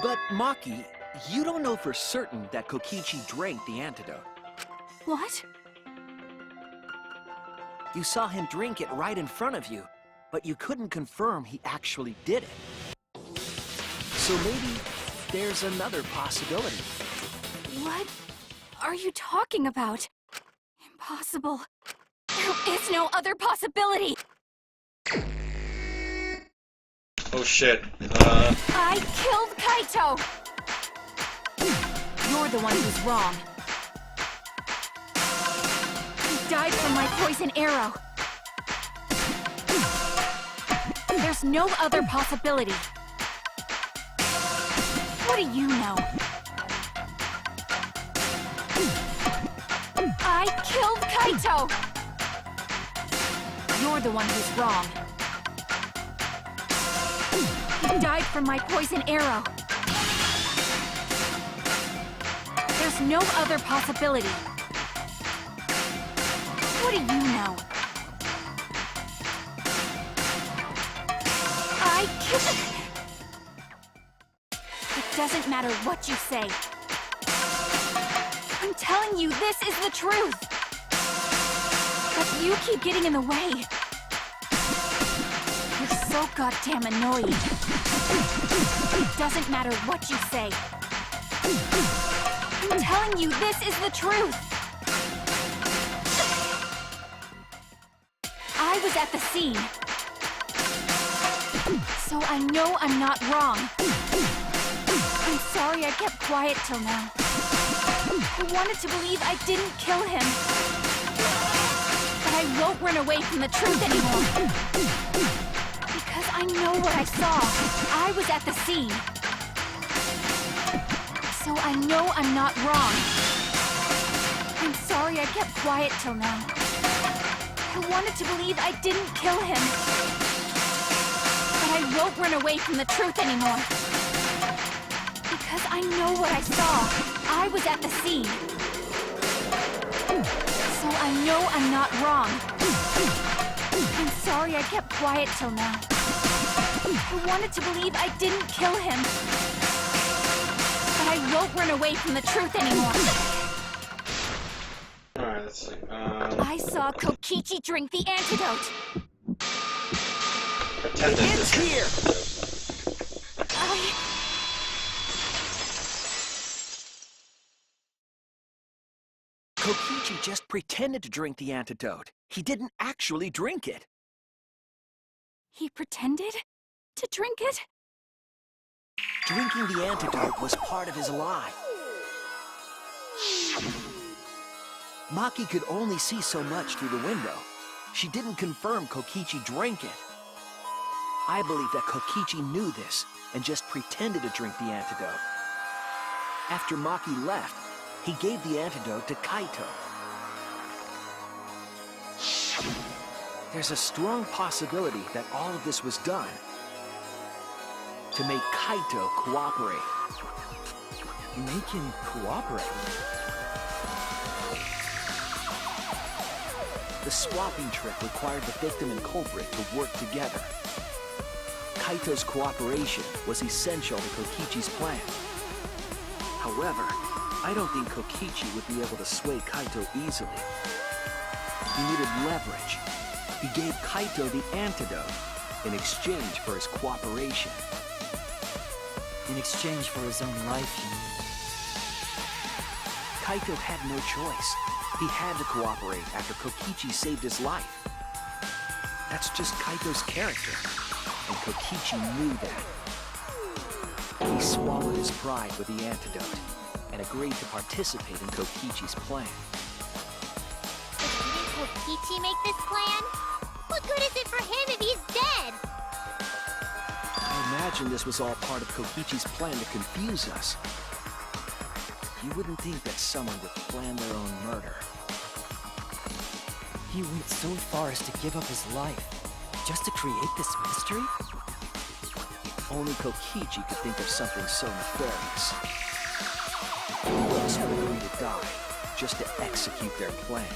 But, Maki, you don't know for certain that Kokichi drank the antidote. What? You saw him drink it right in front of you, but you couldn't confirm he actually did it. So maybe there's another possibility. What are you talking about? Impossible. There is no other possibility! Oh shit. I killed Kaito! You're the one who's wrong. He died from my poison arrow. There's no other possibility. What do you know? I killed Kaito! You're the one who's wrong. He died from my poison arrow. There's no other possibility. What do you know? I killed... It doesn't matter what you say. I'm telling you, this is the truth. But you keep getting in the way. You're so goddamn annoying. It doesn't matter what you say. I'm telling you, this is the truth. I was at the scene. So I know I'm not wrong. I'm sorry I kept quiet till now. I wanted to believe I didn't kill him. But I won't run away from the truth anymore. Because I know what I saw. I was at the scene. So I know I'm not wrong. I'm sorry I kept quiet till now. I wanted to believe I didn't kill him. But I won't run away from the truth anymore. Because I know what I saw. I was at the scene. So I know I'm not wrong. I'm sorry I kept quiet till now. I wanted to believe I didn't kill him. But I won't run away from the truth anymore. Alright, let's see. I saw Kokichi drink the antidote. Pretend It's here! Kokichi just pretended to drink the antidote. He didn't actually drink it. He pretended to drink it? Drinking the antidote was part of his lie. Maki could only see so much through the window. She didn't confirm Kokichi drank it. I believe that Kokichi knew this and just pretended to drink the antidote. After Maki left, he gave the antidote to Kaito. There's a strong possibility that all of this was done to make Kaito cooperate. Make him cooperate? The swapping trick required the victim and culprit to work together. Kaito's cooperation was essential to Kokichi's plan. However, I don't think Kokichi would be able to sway Kaito easily. He needed leverage. He gave Kaito the antidote in exchange for his cooperation. In exchange for his own life, you mean? Kaito had no choice. He had to cooperate after Kokichi saved his life. That's just Kaito's character, and Kokichi knew that. He swallowed his pride with the antidote and agreed to participate in Kokichi's plan. But didn't Kokichi make this plan? What good is it for him if he's dead? I imagine this was all part of Kokichi's plan to confuse us. You wouldn't think that someone would plan their own murder. He went so far as to give up his life, just to create this mystery? Only Kokichi could think of something so nefarious. Who else would agree to die just to execute their plan?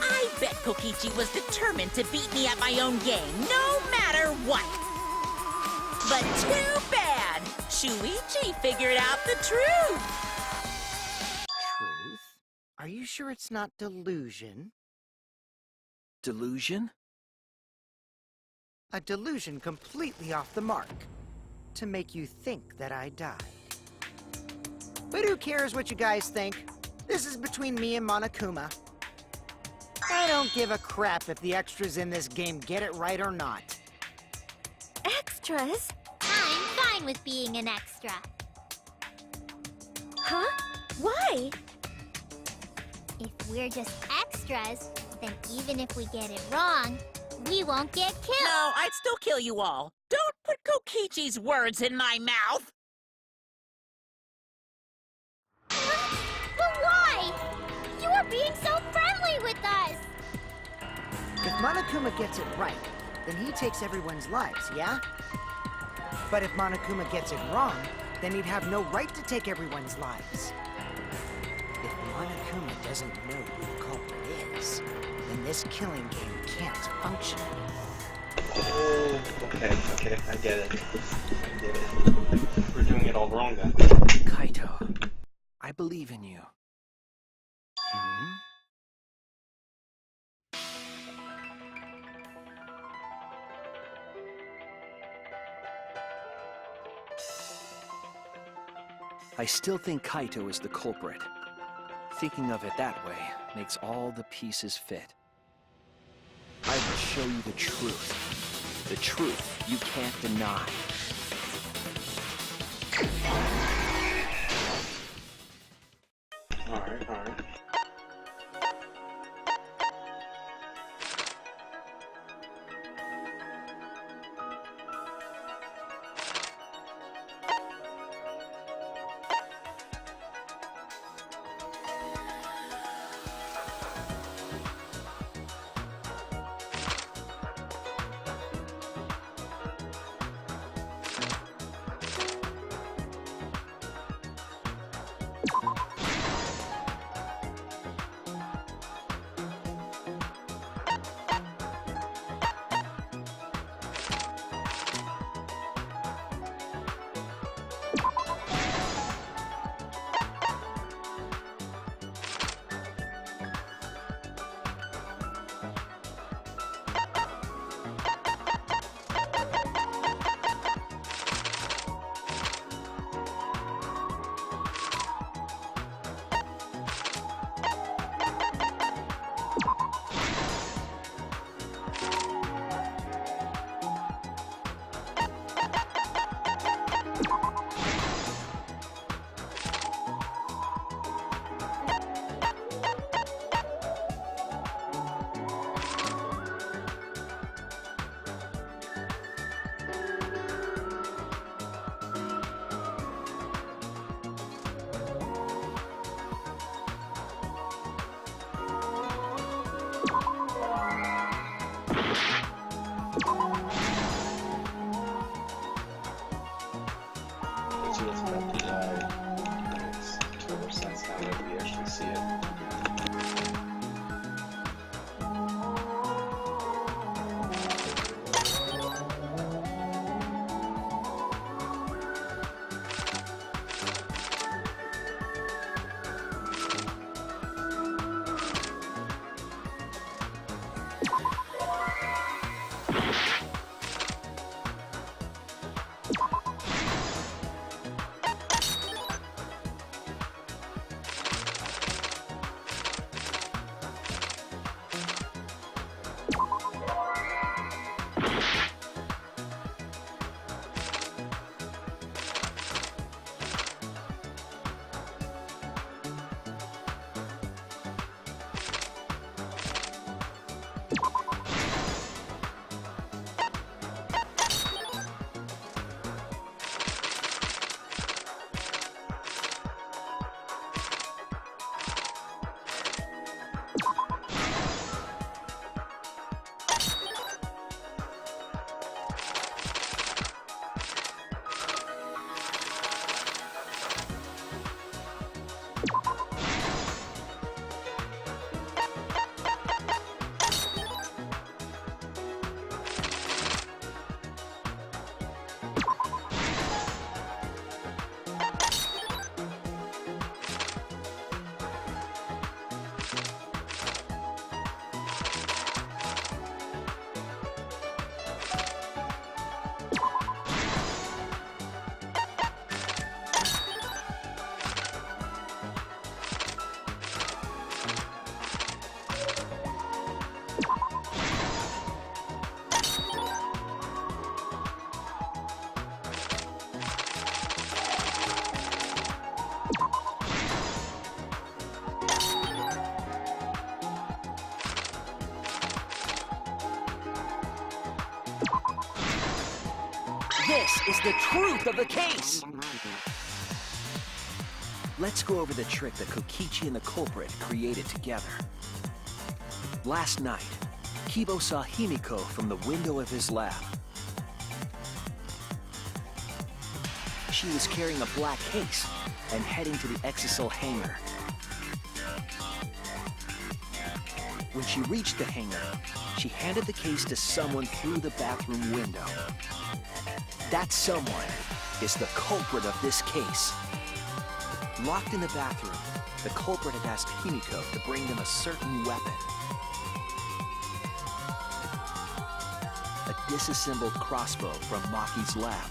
I bet Kokichi was determined to beat me at my own game, no matter what. But too bad! Shuichi figured out the truth! Truth? Are you sure it's not delusion? Delusion? A delusion completely off the mark. To make you think that I died. But who cares what you guys think? This is between me and Monokuma. I don't give a crap if the extras in this game get it right or not. Extras? I'm fine with being an extra. Huh? Why? If we're just extras, then even if we get it wrong, we won't get killed. No, I'd still kill you all. Don't put Kokichi's words in my mouth! But why? You are being so friendly with us! If Monokuma gets it right, then he takes everyone's lives, yeah? But if Monokuma gets it wrong, then he'd have no right to take everyone's lives. If Monokuma doesn't know who the culprit is, then this killing game can't function. Oh, okay, I get it. We're doing it all wrong then. Kaito, I believe in you. I still think Kaito is the culprit. Thinking of it that way makes all the pieces fit. I will show you the truth. The truth you can't deny. Alright. This is the truth of the case! Let's go over the trick that Kokichi and the culprit created together. Last night, Kibo saw Himiko from the window of his lab. She was carrying a black case and heading to the Exisal hangar. When she reached the hangar, she handed the case to someone through the bathroom window. That someone is the culprit of this case. Locked in the bathroom, the culprit had asked Himiko to bring them a certain weapon. A disassembled crossbow from Maki's lab.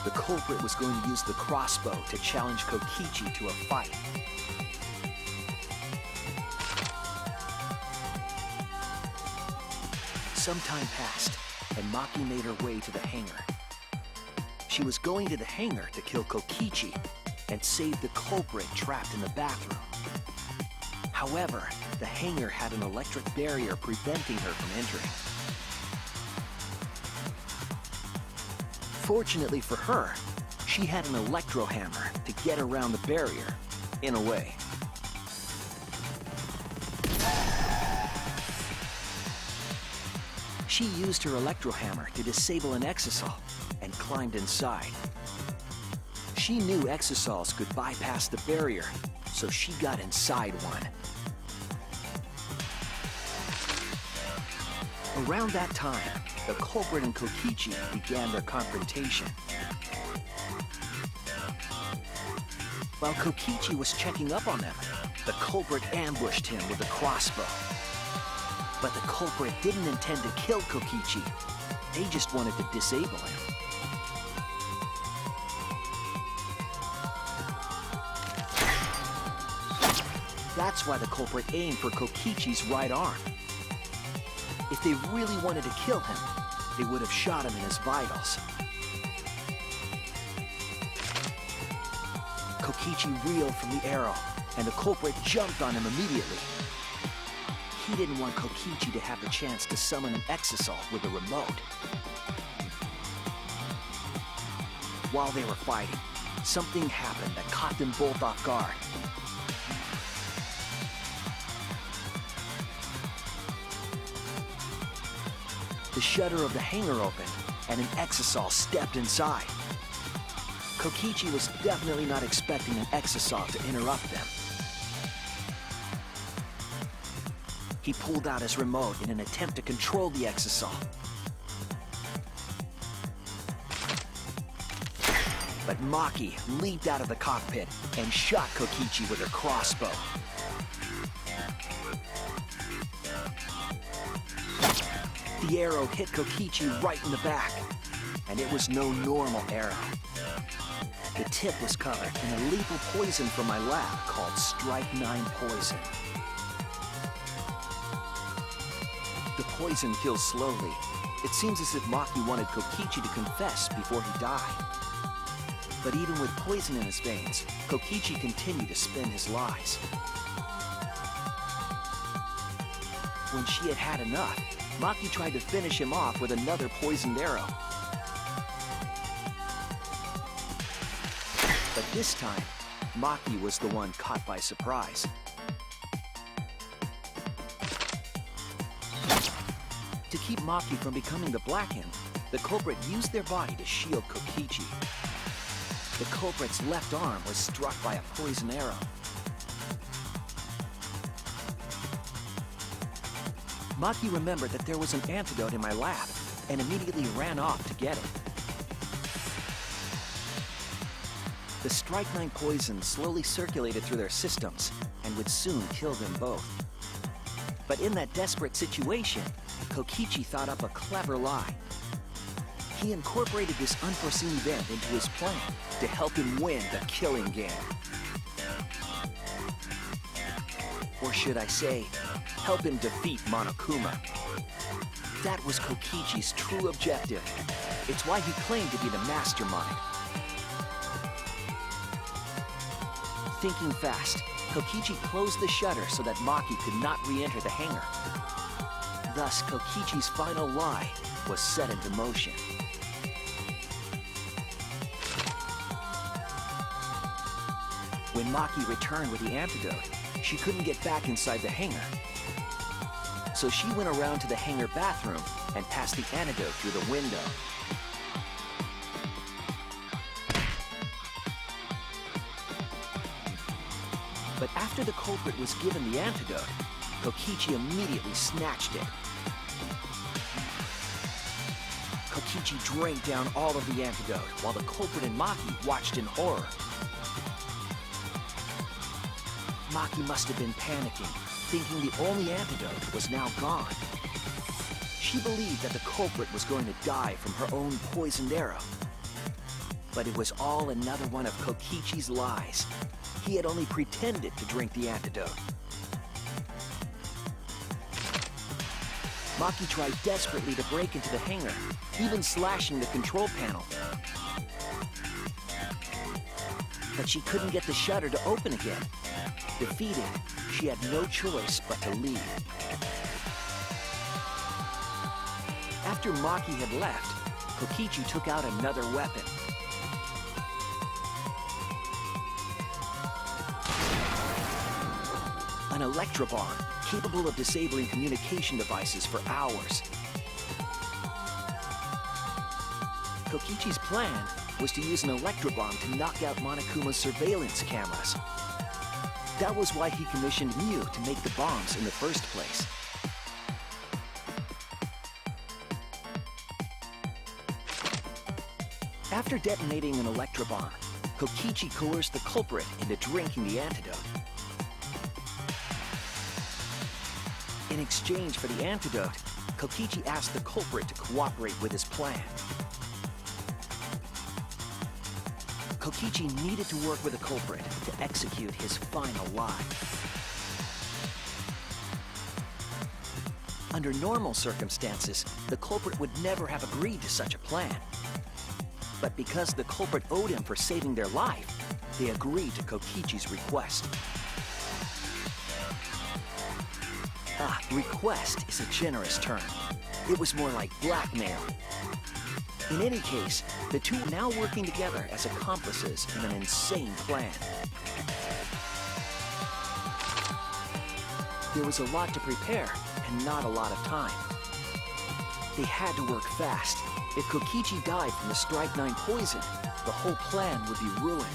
The culprit was going to use the crossbow to challenge Kokichi to a fight. Some time passed, and Maki made her way to the hangar. She was going to the hangar to kill Kokichi and save the culprit trapped in the bathroom. However, the hangar had an electric barrier preventing her from entering. Fortunately for her, she had an electro hammer to get around the barrier, in a way. She used her electro hammer to disable an Exisal and climbed inside. She knew Exisals could bypass the barrier, so she got inside one. Around that time, the culprit and Kokichi began their confrontation. While Kokichi was checking up on them, the culprit ambushed him with a crossbow. But the culprit didn't intend to kill Kokichi. They just wanted to disable him. That's why the culprit aimed for Kokichi's right arm. If they really wanted to kill him, they would have shot him in his vitals. Kokichi reeled from the arrow, and the culprit jumped on him immediately. He didn't want Kokichi to have the chance to summon an Exisal with a remote. While they were fighting, something happened that caught them both off guard. The shutter of the hangar opened, and an Exisal stepped inside. Kokichi was definitely not expecting an Exisal to interrupt them. He pulled out his remote in an attempt to control the Exisal. But Maki leaped out of the cockpit and shot Kokichi with her crossbow. The arrow hit Kokichi right in the back, and it was no normal arrow. The tip was covered in a lethal poison from my lab called Strike 9 poison. The poison kills slowly. It seems as if Maki wanted Kokichi to confess before he died. But even with poison in his veins, Kokichi continued to spin his lies. When she had had enough, Maki tried to finish him off with another poisoned arrow. But this time, Maki was the one caught by surprise. To keep Maki from becoming the Blackened, the culprit used their body to shield Kokichi. The culprit's left arm was struck by a poison arrow. Maki remembered that there was an antidote in my lab and immediately ran off to get it. The Strike 9 poison slowly circulated through their systems and would soon kill them both. But in that desperate situation, Kokichi thought up a clever lie. He incorporated this unforeseen event into his plan to help him win the killing game. Or should I say, help him defeat Monokuma. That was Kokichi's true objective. It's why he claimed to be the mastermind. Thinking fast, Kokichi closed the shutter so that Maki could not re-enter the hangar. Thus, Kokichi's final lie was set into motion. When Maki returned with the antidote, she couldn't get back inside the hangar. So she went around to the hangar bathroom and passed the antidote through the window. But after the culprit was given the antidote, Kokichi immediately snatched it. Kokichi drank down all of the antidote, while the culprit and Maki watched in horror. Maki must have been panicking, thinking the only antidote was now gone. She believed that the culprit was going to die from her own poisoned arrow. But it was all another one of Kokichi's lies. He had only pretended to drink the antidote. Maki tried desperately to break into the hangar, even slashing the control panel. But she couldn't get the shutter to open again. Defeated, she had no choice but to leave. After Maki had left, Kokichi took out another weapon. An electrobomb, capable of disabling communication devices for hours. Kokichi's plan was to use an electrobomb to knock out Monokuma's surveillance cameras. That was why he commissioned Mew to make the bombs in the first place. After detonating an electrobomb, Kokichi coerced the culprit into drinking the antidote. In exchange for the antidote, Kokichi asked the culprit to cooperate with his plan. Kokichi needed to work with the culprit to execute his final lie. Under normal circumstances, the culprit would never have agreed to such a plan. But because the culprit owed him for saving their life, they agreed to Kokichi's request. Request is a generous term. It was more like blackmail. In any case, the two are now working together as accomplices in an insane plan. There was a lot to prepare and not a lot of time. They had to work fast. If Kokichi died from the Strychnine poison, the whole plan would be ruined.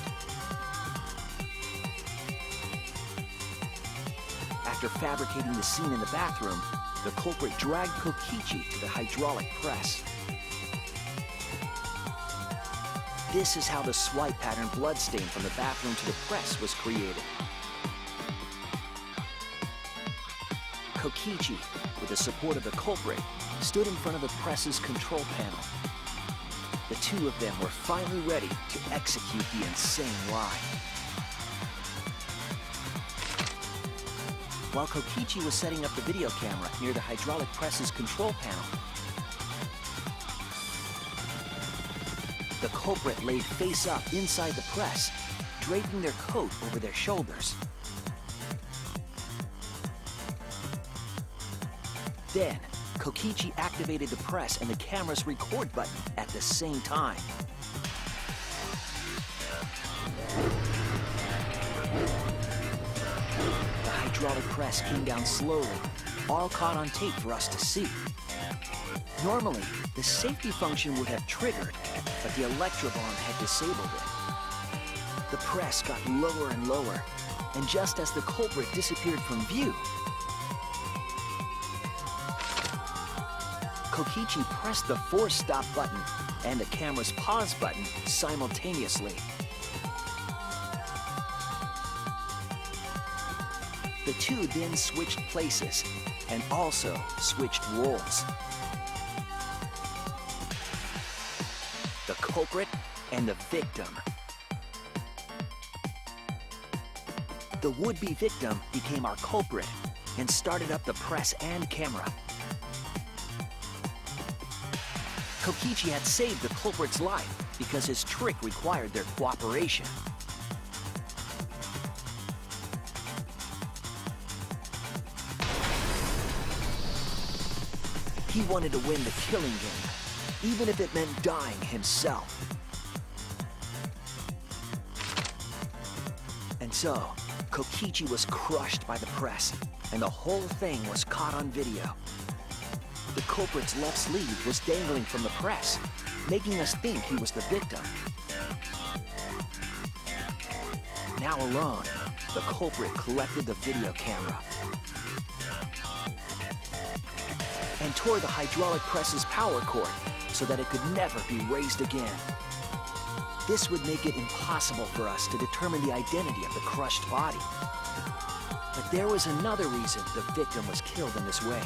After fabricating the scene in the bathroom, the culprit dragged Kokichi to the hydraulic press. This is how the swipe pattern bloodstain from the bathroom to the press was created. Kokichi, with the support of the culprit, stood in front of the press's control panel. The two of them were finally ready to execute the insane lie. While Kokichi was setting up the video camera near the hydraulic press's control panel, the culprit laid face up inside the press, draping their coat over their shoulders. Then, Kokichi activated the press and the camera's record button at the same time. The hydraulic press came down slowly, all caught on tape for us to see. Normally, the safety function would have triggered, but the electrobomb had disabled it. The press got lower and lower, and just as the culprit disappeared from view, Kokichi pressed the force stop button and the camera's pause button simultaneously. The two then switched places and also switched roles. The culprit and the victim. The would-be victim became our culprit and started up the press and camera. Kokichi had saved the culprit's life because his trick required their cooperation. He wanted to win the killing game, even if it meant dying himself. And so, Kokichi was crushed by the press, and the whole thing was caught on video. The culprit's left sleeve was dangling from the press, making us think he was the victim. Now alone, the culprit collected the video camera and tore the hydraulic press's power cord so that it could never be raised again. This would make it impossible for us to determine the identity of the crushed body. But there was another reason the victim was killed in this way.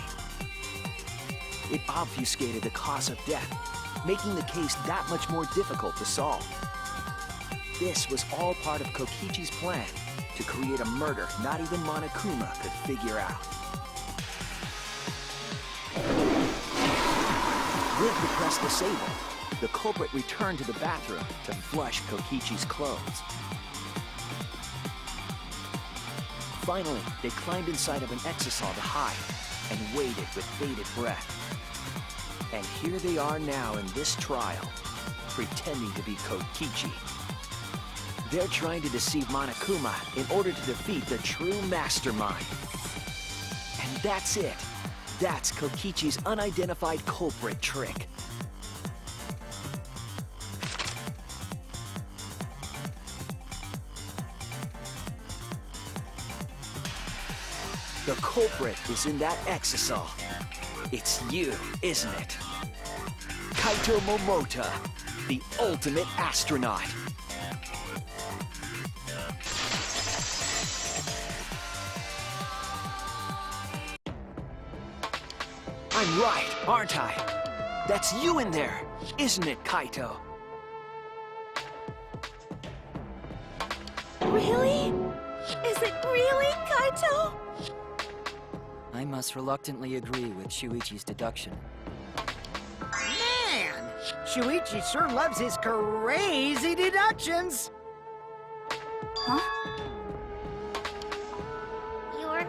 It obfuscated the cause of death, making the case that much more difficult to solve. This was all part of Kokichi's plan to create a murder not even Monokuma could figure out. With the press disabled, the culprit returned to the bathroom to flush Kokichi's clothes. Finally, they climbed inside of an exisal to hide and waited with bated breath. And here they are now in this trial, pretending to be Kokichi. They're trying to deceive Monokuma in order to defeat the true mastermind. And that's it. That's Kokichi's unidentified culprit trick. The culprit is in that exisal. It's you, isn't it? Kaito Momota, the ultimate astronaut. I'm right, aren't I? That's you in there, isn't it, Kaito? Really? Is it really Kaito? I must reluctantly agree with Shuichi's deduction. Man! Shuichi sure loves his crazy deductions! Huh? You're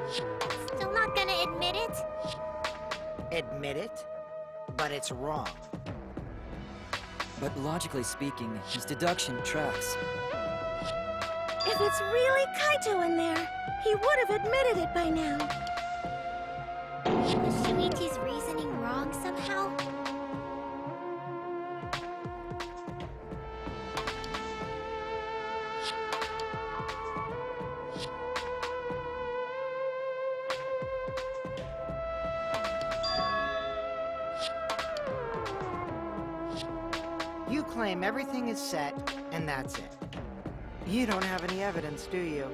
still not gonna admit it? Admit it, but it's wrong. But logically speaking, his deduction tracks. If it's really Kaito in there, he would have admitted it by now. Is Shuichi's reasoning wrong somehow? You claim everything is set, and that's it. You don't have any evidence, do you?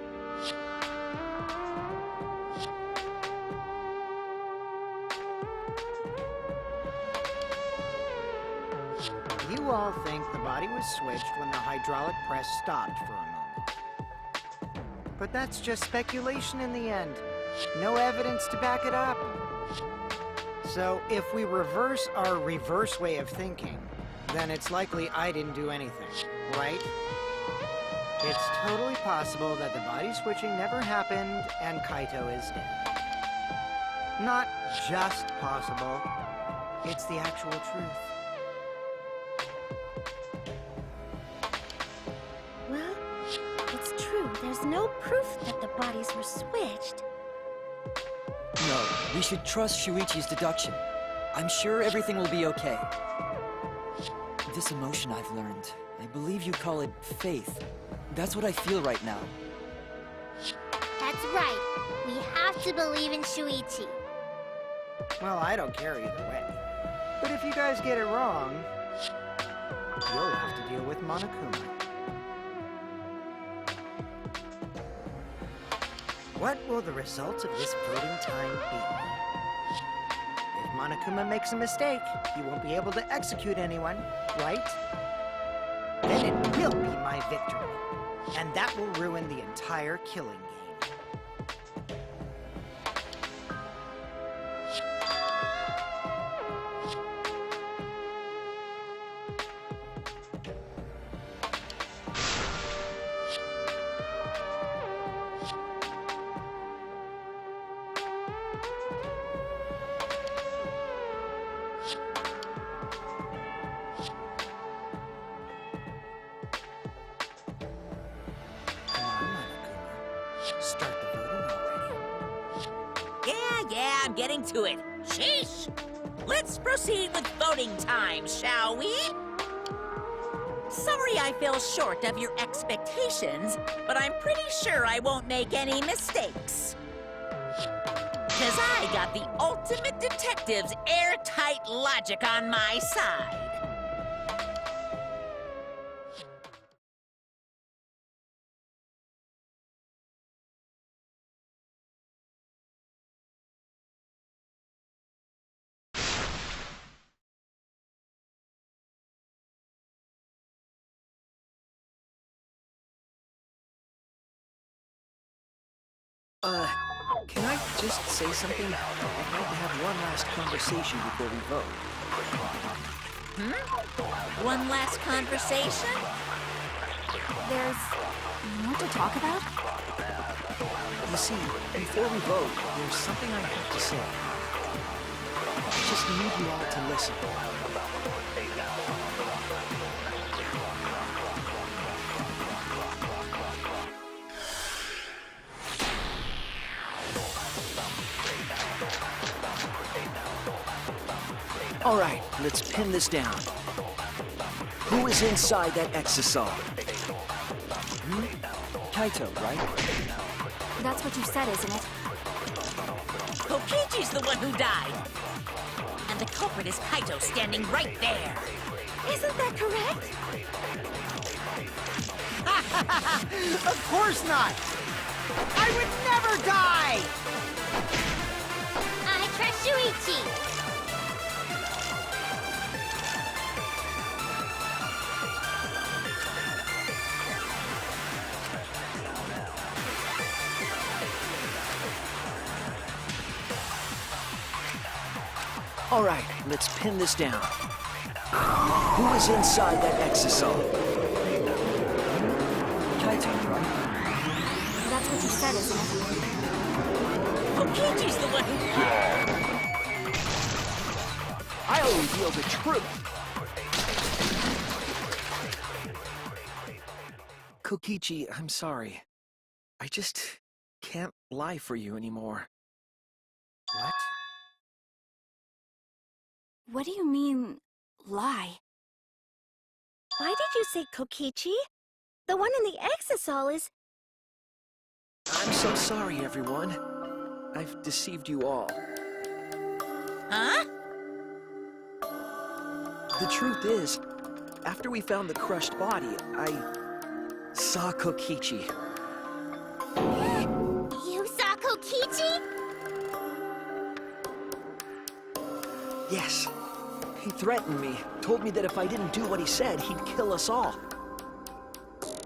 You all think the body was switched when the hydraulic press stopped for a moment. But that's just speculation in the end. No evidence to back it up. So if we reverse our reverse way of thinking, then it's likely I didn't do anything, right? It's totally possible that the body switching never happened and Kaito is dead. Not just possible, it's the actual truth. Well, it's true. There's no proof that the bodies were switched. No, we should trust Shuichi's deduction. I'm sure everything will be okay. This emotion I've learned, I believe you call it faith. That's what I feel right now. That's right. We have to believe in Shuichi. Well, I don't care either way. But if you guys get it wrong, you'll have to deal with Monokuma. What will the results of this voting time be? If Monokuma makes a mistake, he won't be able to execute anyone, right? Then it will be my victory. And that will ruin the entire killing game. getting to it. Sheesh! Let's proceed with voting time, shall we? Sorry I fell short of your expectations, but I'm pretty sure I won't make any mistakes. 'Cause I got the ultimate detective's airtight logic on my side. Can I just say something? I'd like to have one last conversation before we vote. One last conversation? There's more to talk about? You see, before we vote, there's something I have to say. I just need you all to listen. All right, let's pin this down. Who is inside that exisal? Kaito, right? That's what you said, isn't it? Kokichi's the one who died. And the culprit is Kaito standing right there. Isn't that correct? Of course not! I would never die! I trust Shuichi. All right, let's pin this down. Who is inside that exisal? Kaito, right? That's what you said, isn't it? Kokichi's the one who... I'll reveal the truth. Kokichi, I'm sorry. I just can't lie for you anymore. What? What do you mean, lie? Why did you say Kokichi? The one in the exisal is... I'm so sorry, everyone. I've deceived you all. Huh? The truth is, after we found the crushed body, I saw Kokichi. You saw Kokichi? Yes. He threatened me, told me that if I didn't do what he said, he'd kill us all.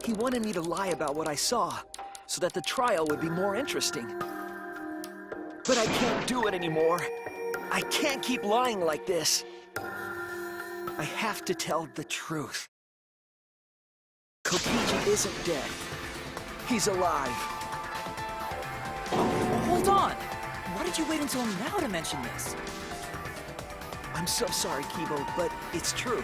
He wanted me to lie about what I saw, so that the trial would be more interesting. But I can't do it anymore. I can't keep lying like this. I have to tell the truth. Kokichi isn't dead. He's alive. Hold on! Why did you wait until now to mention this? I'm so sorry, Kibo, but it's true.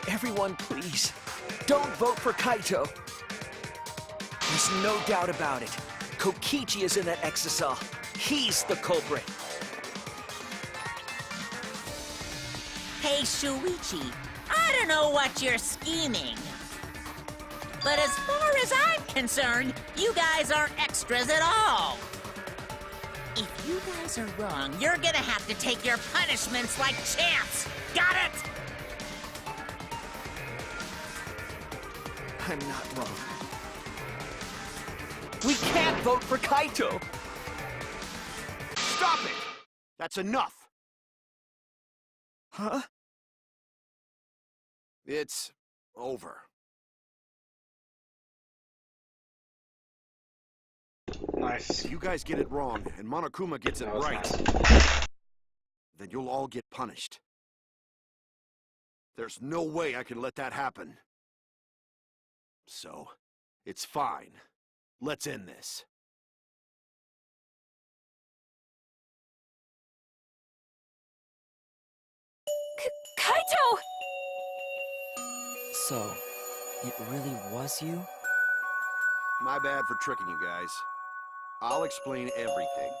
Everyone, please, don't vote for Kaito. There's no doubt about it. Kokichi is in that exisal. He's the culprit. Hey, Shuichi, I don't know what you're scheming. But as far as I'm concerned, you guys aren't extras at all. If you guys are wrong, you're gonna have to take your punishments like champs. Got it? I'm not wrong. We can't vote for Kaito! Stop it! That's enough! Huh? It's over. Nice. If you guys get it wrong and Monokuma gets it That was right, nice. then you'll all get punished. There's no way I can let that happen. So, it's fine. Let's end this. Kaito! So, it really was you? My bad for tricking you guys. I'll explain everything.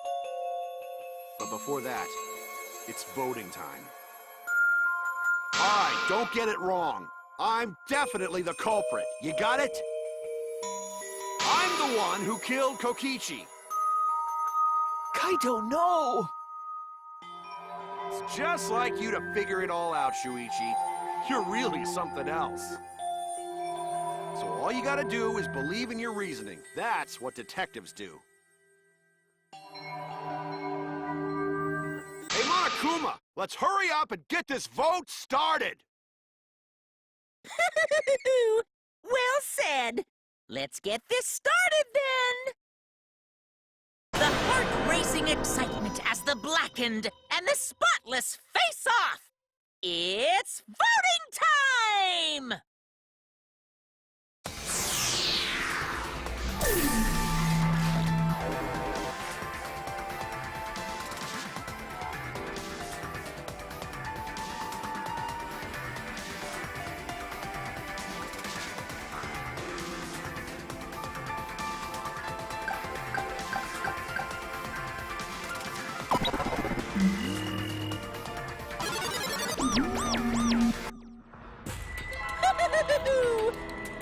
But before that, it's voting time. Alright, don't get it wrong. I'm definitely the culprit. You got it? I'm the one who killed Kokichi. Kaito, no! It's just like you to figure it all out, Shuichi. You're really something else. So all you gotta do is believe in your reasoning. That's what detectives do. Hey, Monokuma! Let's hurry up and get this vote started! Well said. Let's get this started then. The heart-racing excitement as the blackened and the spotless face off. It's voting time!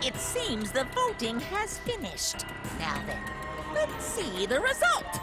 It seems the voting has finished. Now then, let's see the result.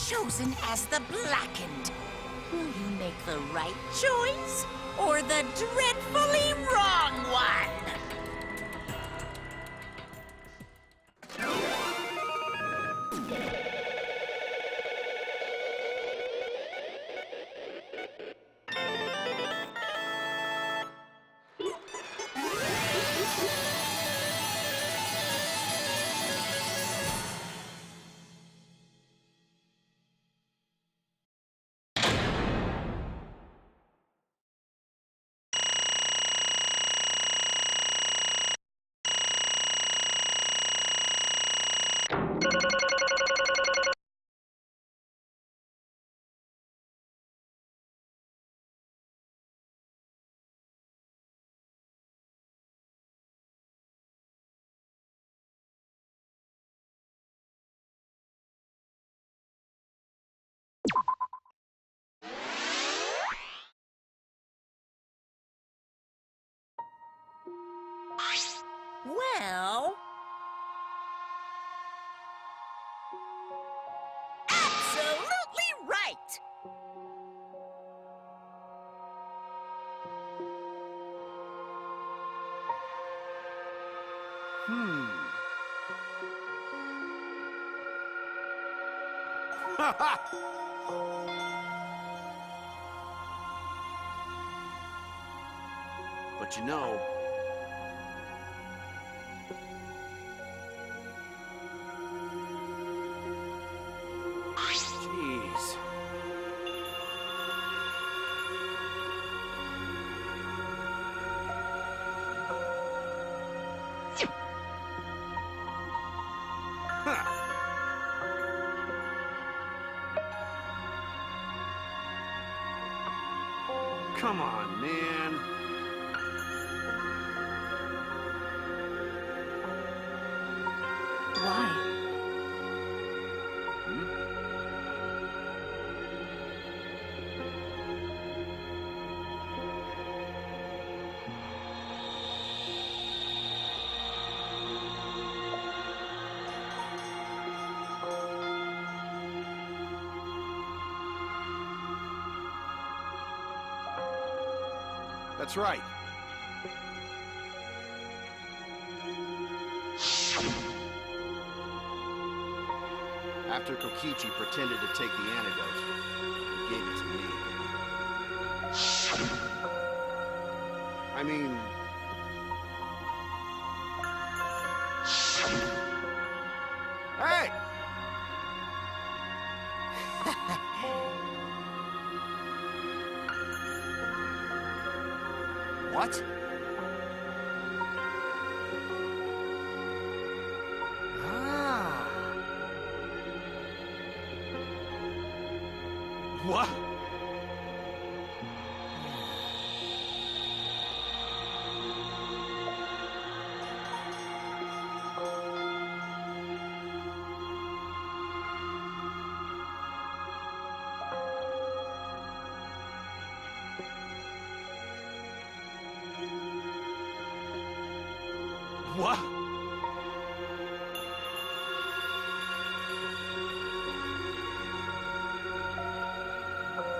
Chosen as the blackened. Will you make the right choice or the dreadfully wrong one? Well... absolutely right! But you know, Come on, man. Why? That's right. After Kokichi pretended to take the antidote, he gave it to me. I mean... Hey! What? Ah. What? What?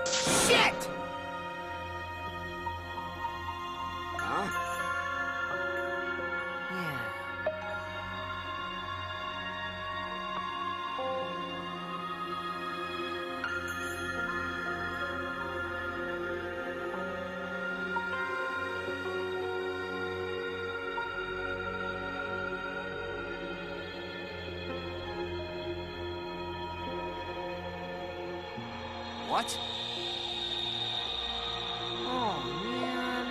Shit! Huh? Yeah. What? Oh, man.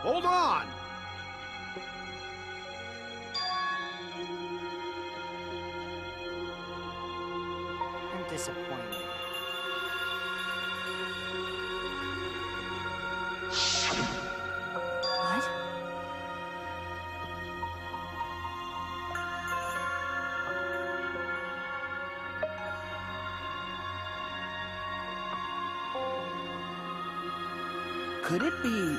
Hold on! I'm disappointed. What? Could it be...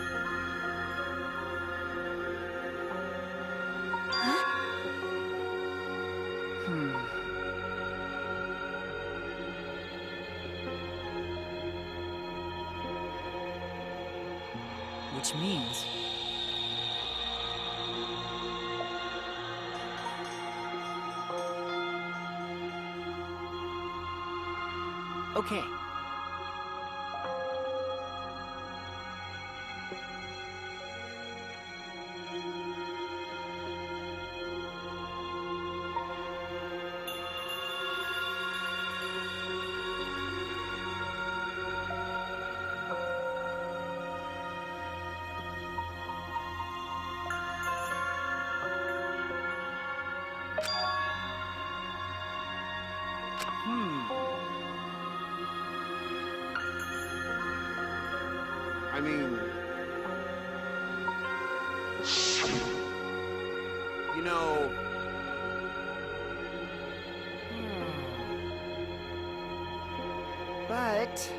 Which means... Okay. I mean... You know... But...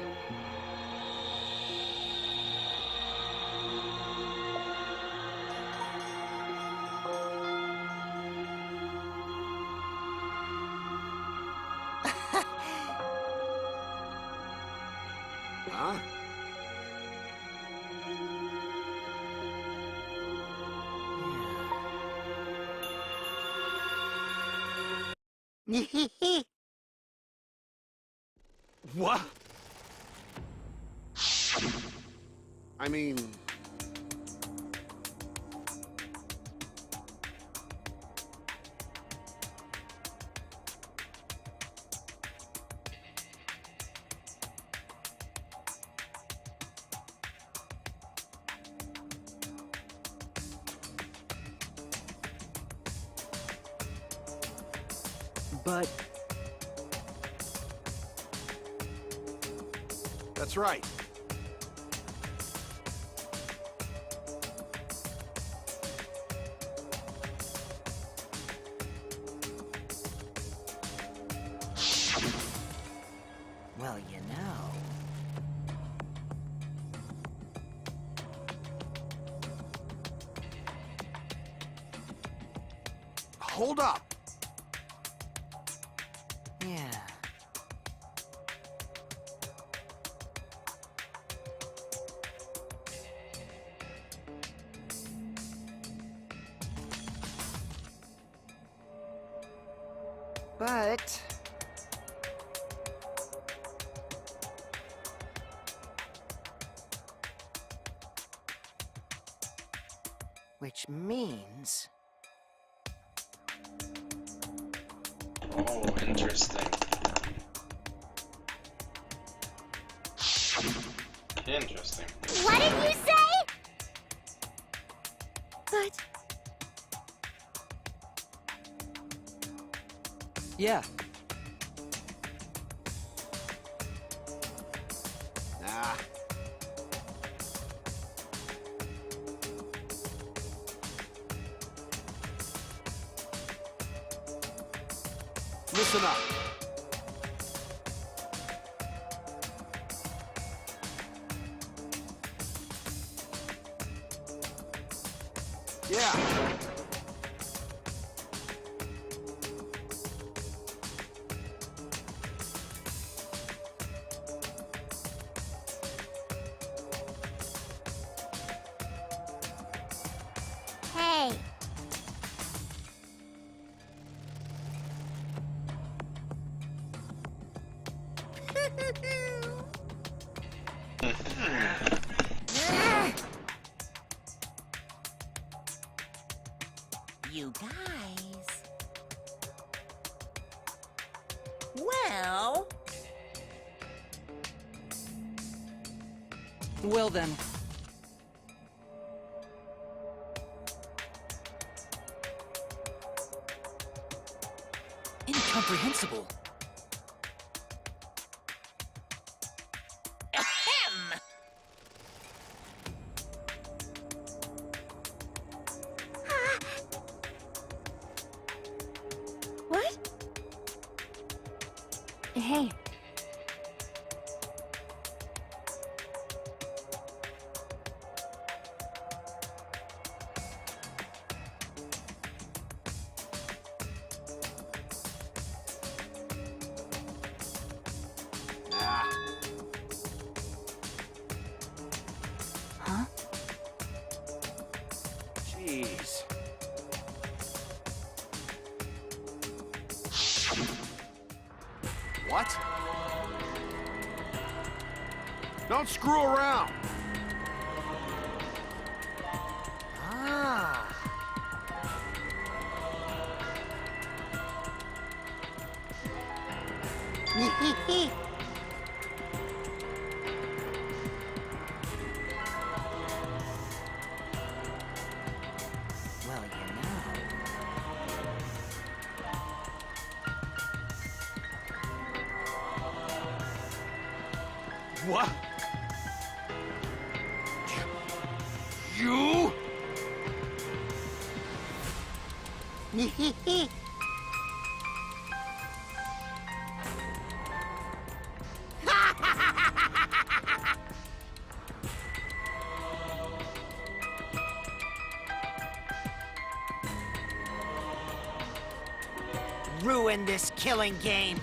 Huh? What? I mean... But That's right. Well, you know. Hold up. Yeah. But which means Oh, interesting. Interesting. What did you say? But Yeah, Nah. Listen up. Yeah. Hey. You guys. Well, well then. Incomprehensible. ahem. what? Hey, Nah. huh? Jeez. What? Don't screw around. ah. Well, you know. What? You? Ruin this killing game.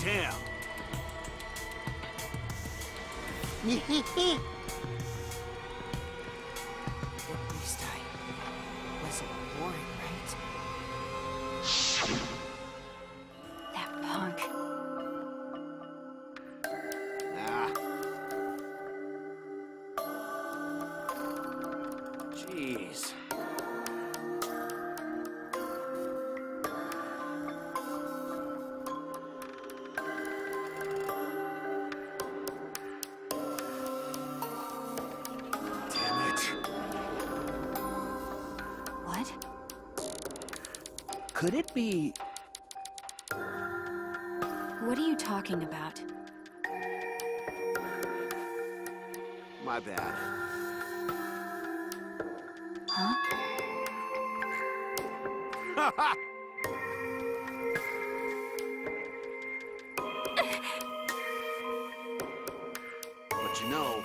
Damn. At least I wasn't boring, right? That punk. Nah. Could it be... What are you talking about? My bad. Huh? But you know...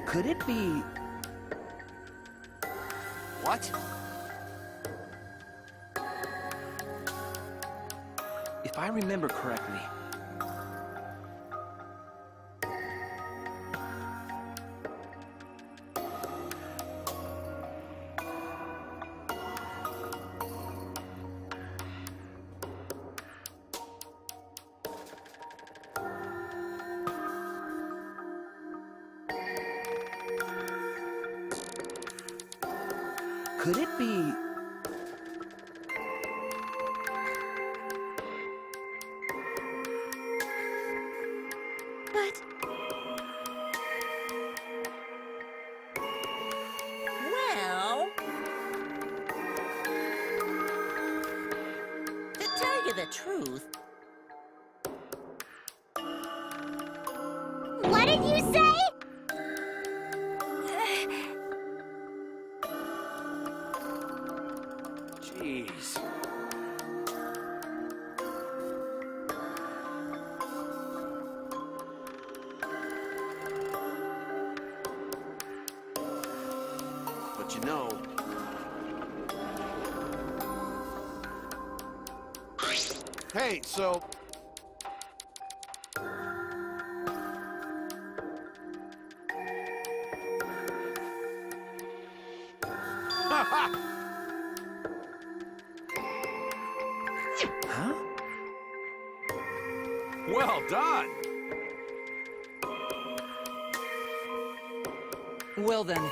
Could it be... What? If I remember correctly... Could it be... But Well, to tell you the truth, What did you say? Jeez. But you know... Hey, so... Huh? Well done! Well then,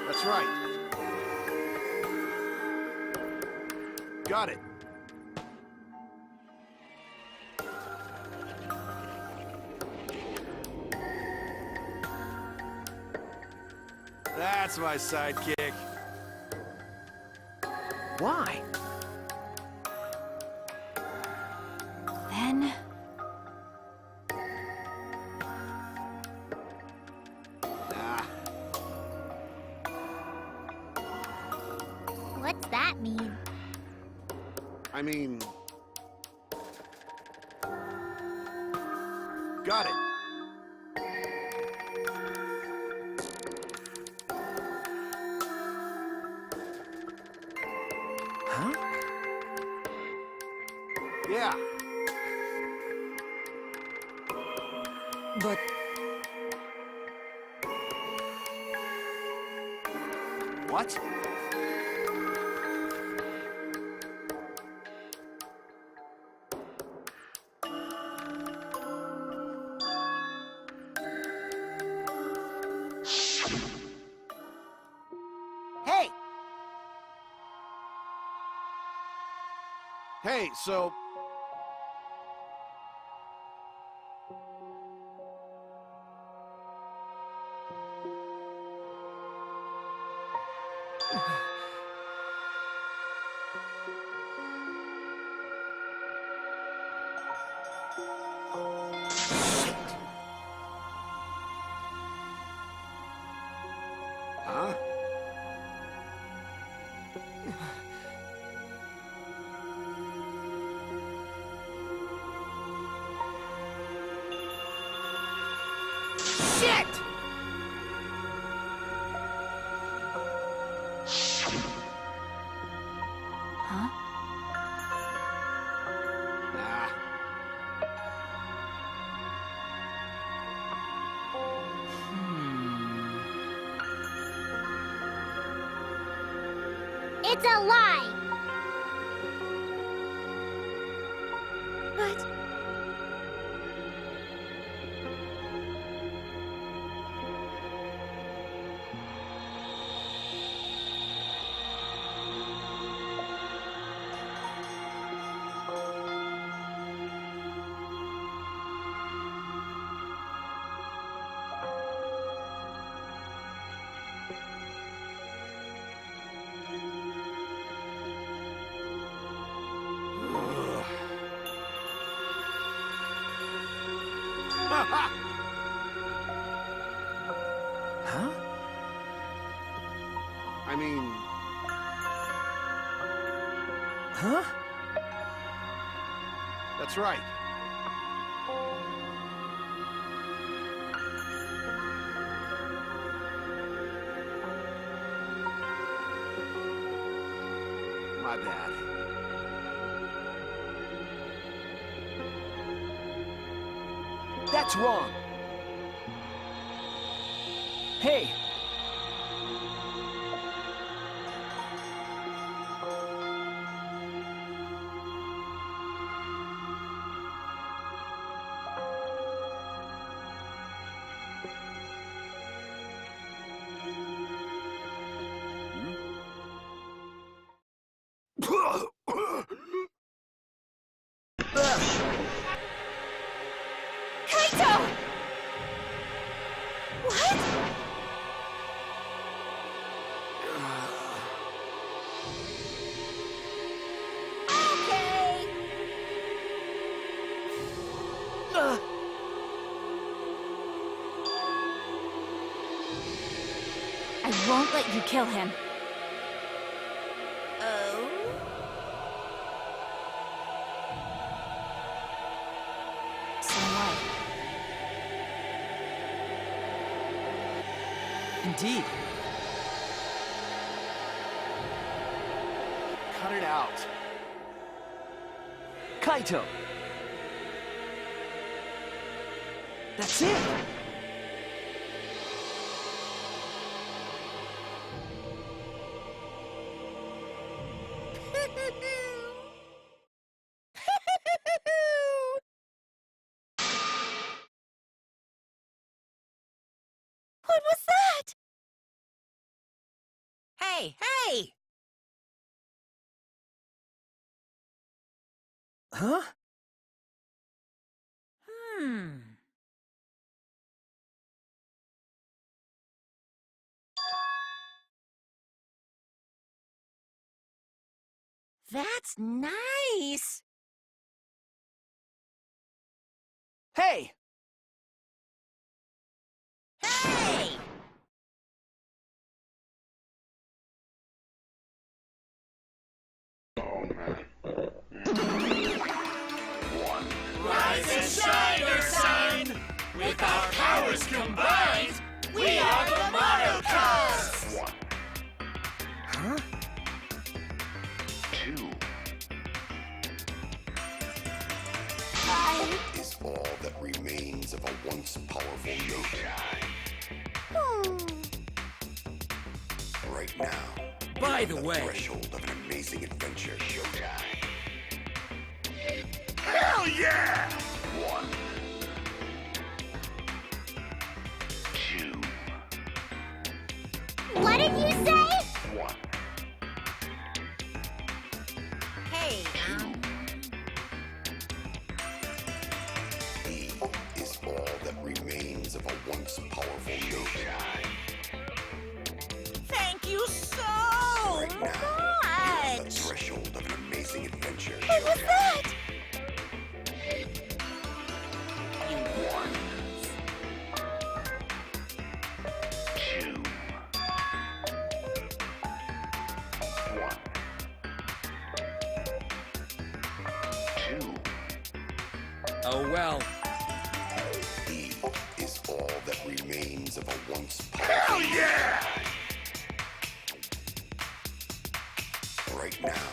That's right. Got it. That's my sidekick. Why? Then... Nah. What's that mean? I mean... Got it. Huh? Yeah. but What? Hey! Hey, so... Huh? Shit! Huh? Nah. It's a lie! But Huh? I mean, Huh? that's right. My bad. That's wrong. Hey! Kaito! What? Okay. I won't let you kill him. Oh? So what? Indeed. Cut it out. Kaito! That's it! What was that? Hey, hey! Huh? Hmm. That's nice! Hey! Hey! Rise and shine, your sign! With our powers combined, we are the Monocons! Huh? Is all that remains of a once powerful note. Right now, By you're the on way- threshold of an amazing adventure. Showtime. Hell yeah! 1, 2, What did you say? 1. Hey, E is all that remains of a once powerful note. thank you so Right now, you're on the much! threshold of an amazing adventure. What was that? 1, 2, 1, 2. Oh well. E is all that remains of a once powerful. Hell yeah! Right now,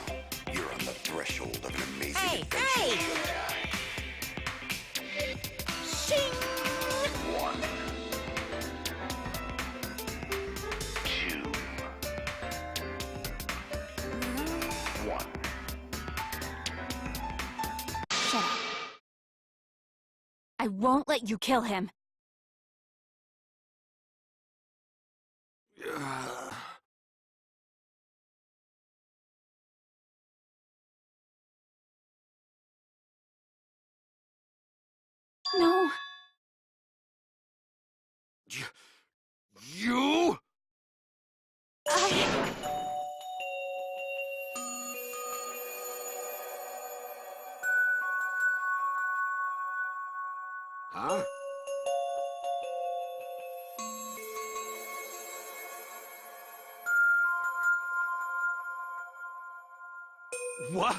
you're on the threshold of an amazing Hey, adventure. hey! Shing! 1, 2, 1. Shut up. I won't let you kill him. No. You? Huh? What?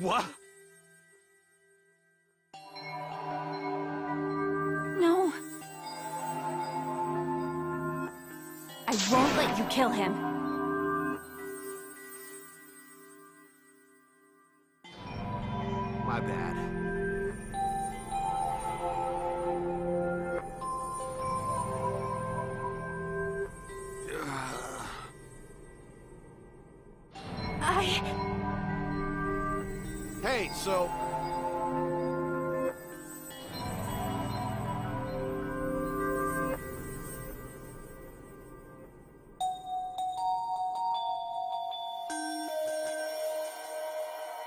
What? No. I won't let you kill him. My bad. Hey, so...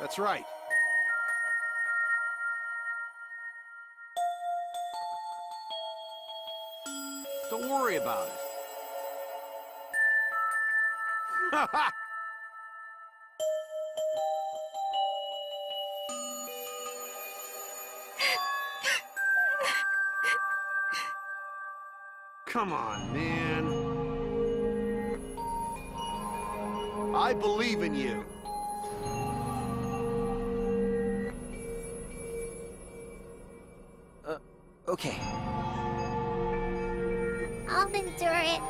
That's right. Don't worry about it. Ha ha! Come on, man. I believe in you. Okay. I'll endure it.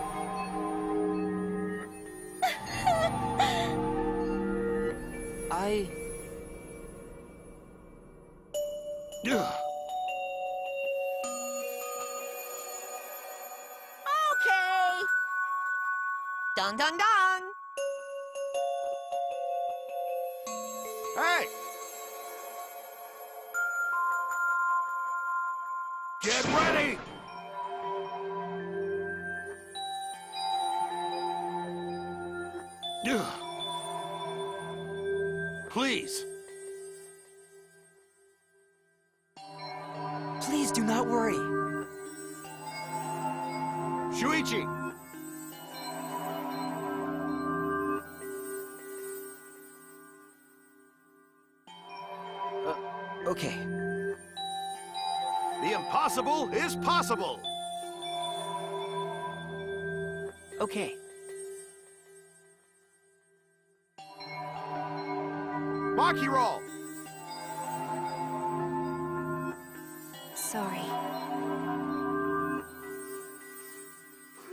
Ugh. Okay. Dong dong dong. Hey! Get ready! Ugh. Please. Please do not worry. Shuichi! Okay. The impossible is possible! Okay. Maki roll! Sorry.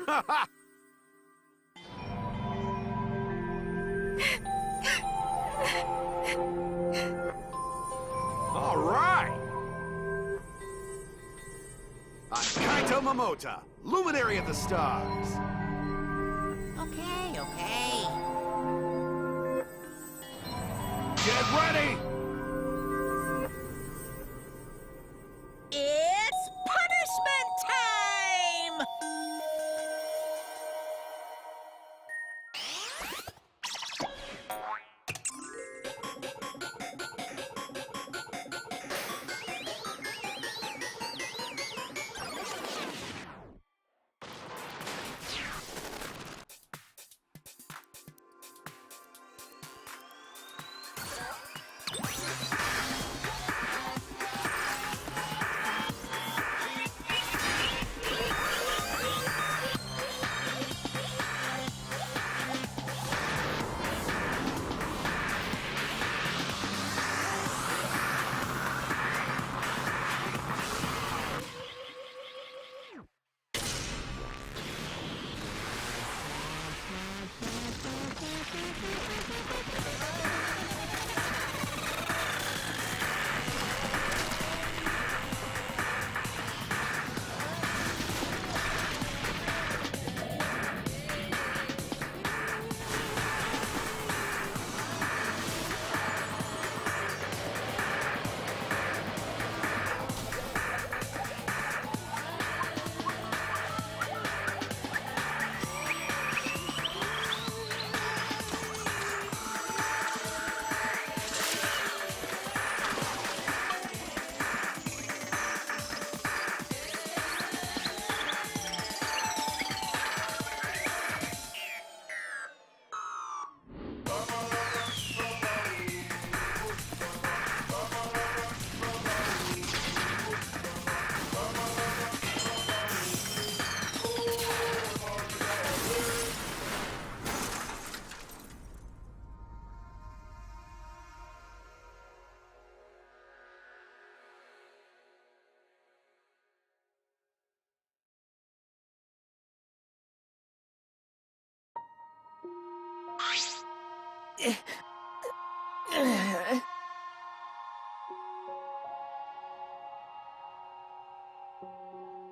Ha ha! All right! I'm Kaito Momota, luminary of the stars. Okay, okay. Get ready! It's punishment time!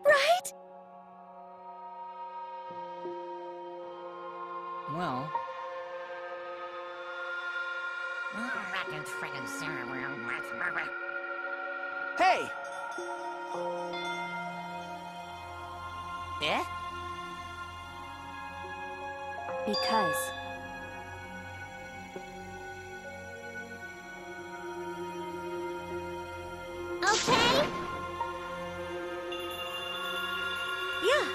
Right? Well, Hey! eh? Because Okay? Yeah.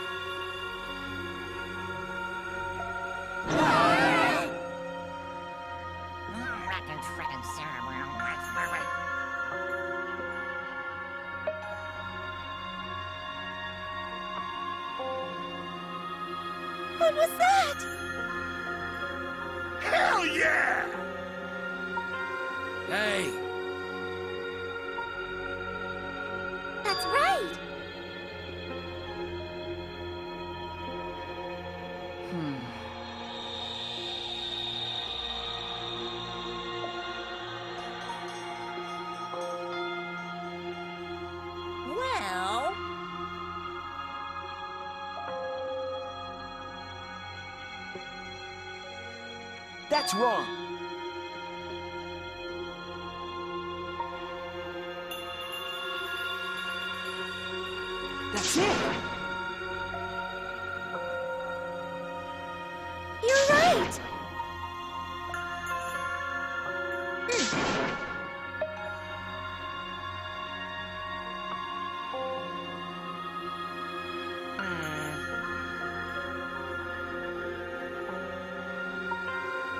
What was that? Hell yeah! Hey, That's right. Well, That's wrong. That's it. You're right.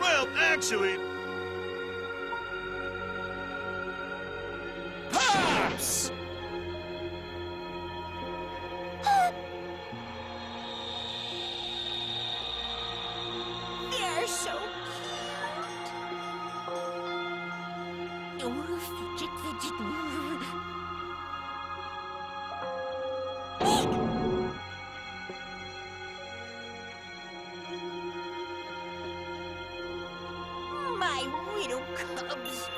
well, actually... Pops! they're so cute. Fidget, fidget. My little cubs.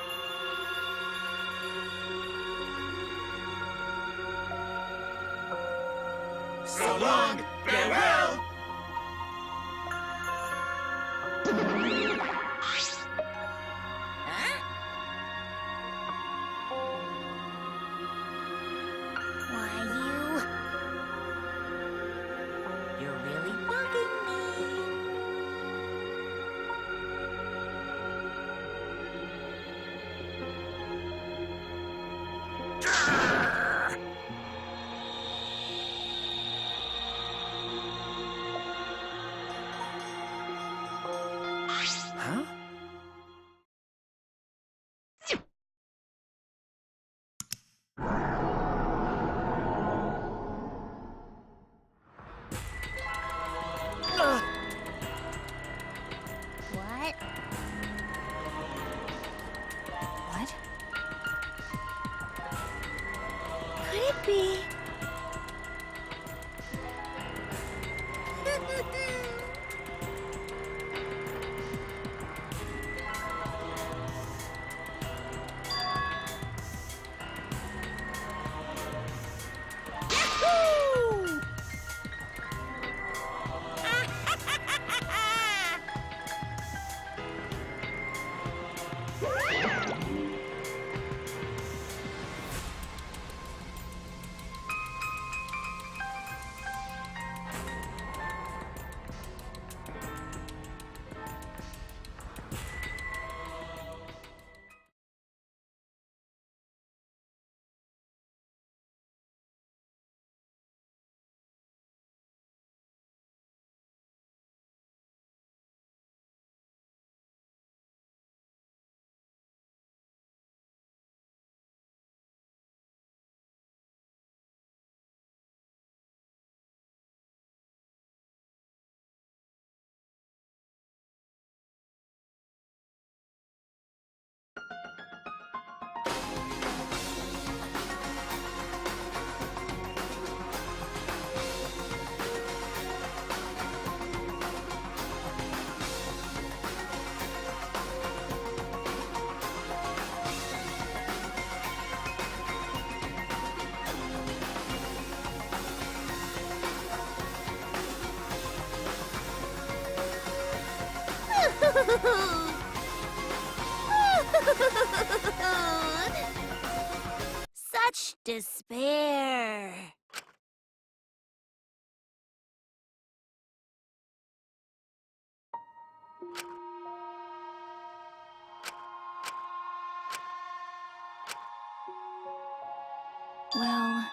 So long, farewell! Huh? Why, you're really bugging me. Huh? What? what? Could it be? Yahoo! despair. Well,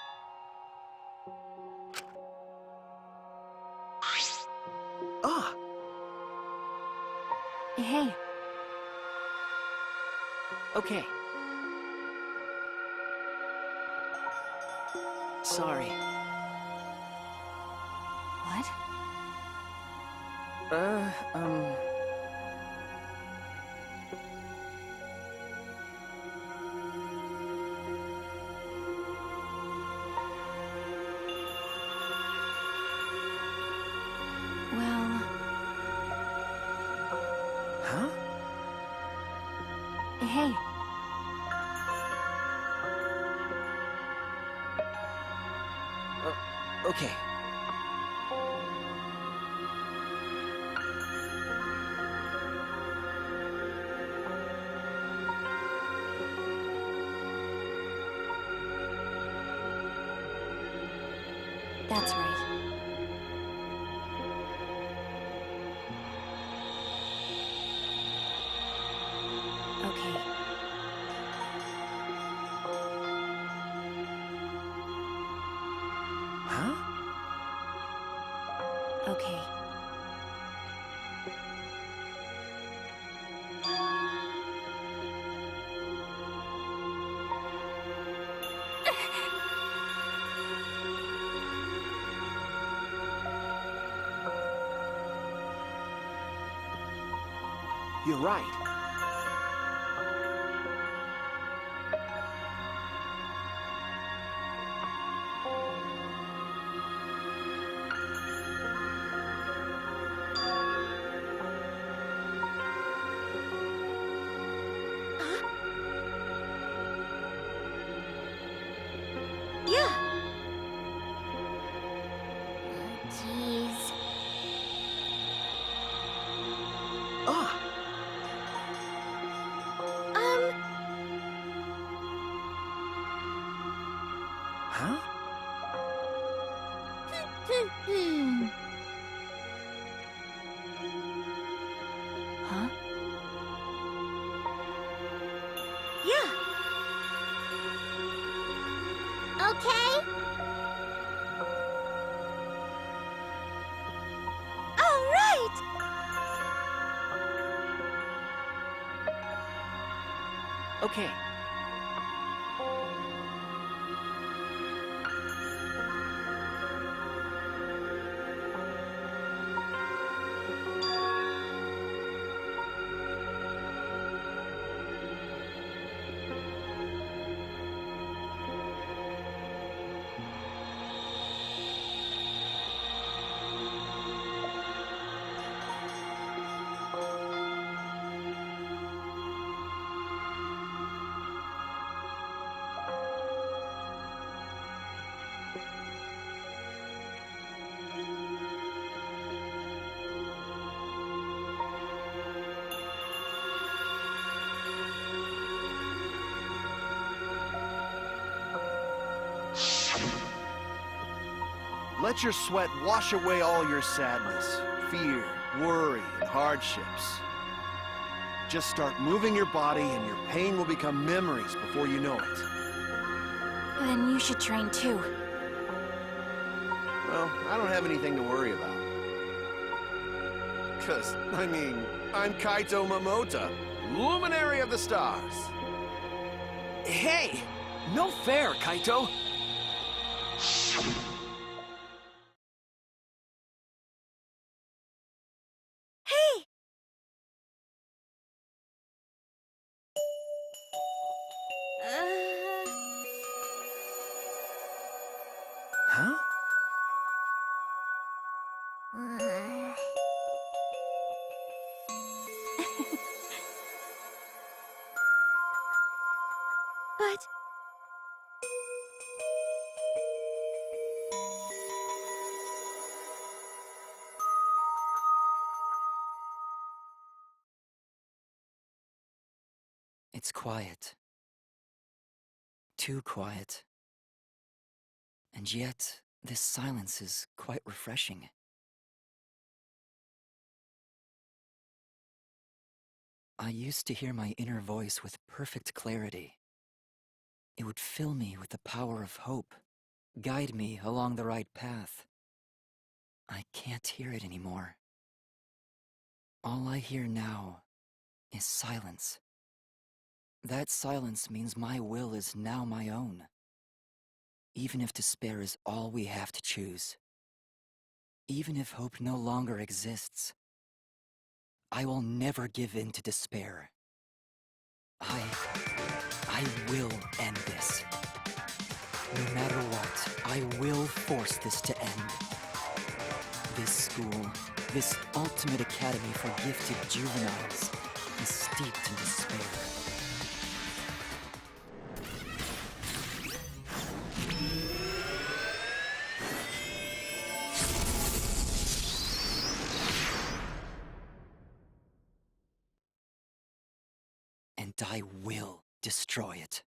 Ah! hey, Okay. Sorry. what? Uh, um... Well, Huh? hey, Okay. that's right. Okay. Huh? Okay. You're right. Yeah. Jeez. Ah! Huh? Huh? Yeah. Okay? All right. Okay. Let your sweat wash away all your sadness, fear, worry, and hardships. Just start moving your body and your pain will become memories before you know it. Then you should train too. Well, I don't have anything to worry about. 'Cause, I mean, I'm Kaito Momota, Luminary of the Stars. Hey! No fair, Kaito! Hey. Huh? But It's quiet. Too quiet. And yet, this silence is quite refreshing. I used to hear my inner voice with perfect clarity. It would fill me with the power of hope, guide me along the right path. I can't hear it anymore. All I hear now is silence. That silence means my will is now my own. Even if despair is all we have to choose. Even if hope no longer exists. I will never give in to despair. I will end this. No matter what, I will force this to end. This school, this ultimate academy for gifted juveniles, is steeped in despair. And I will destroy it.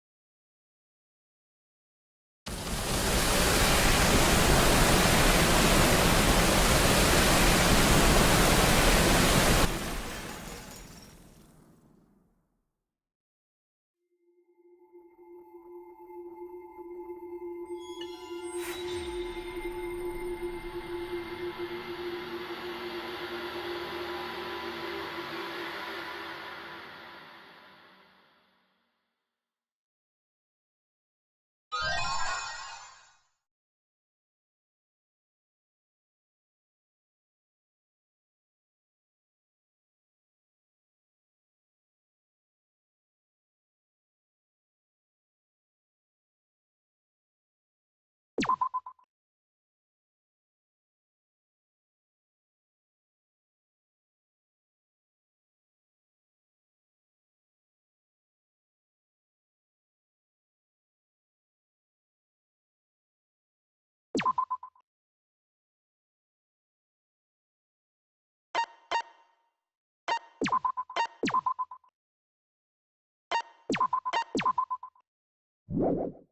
You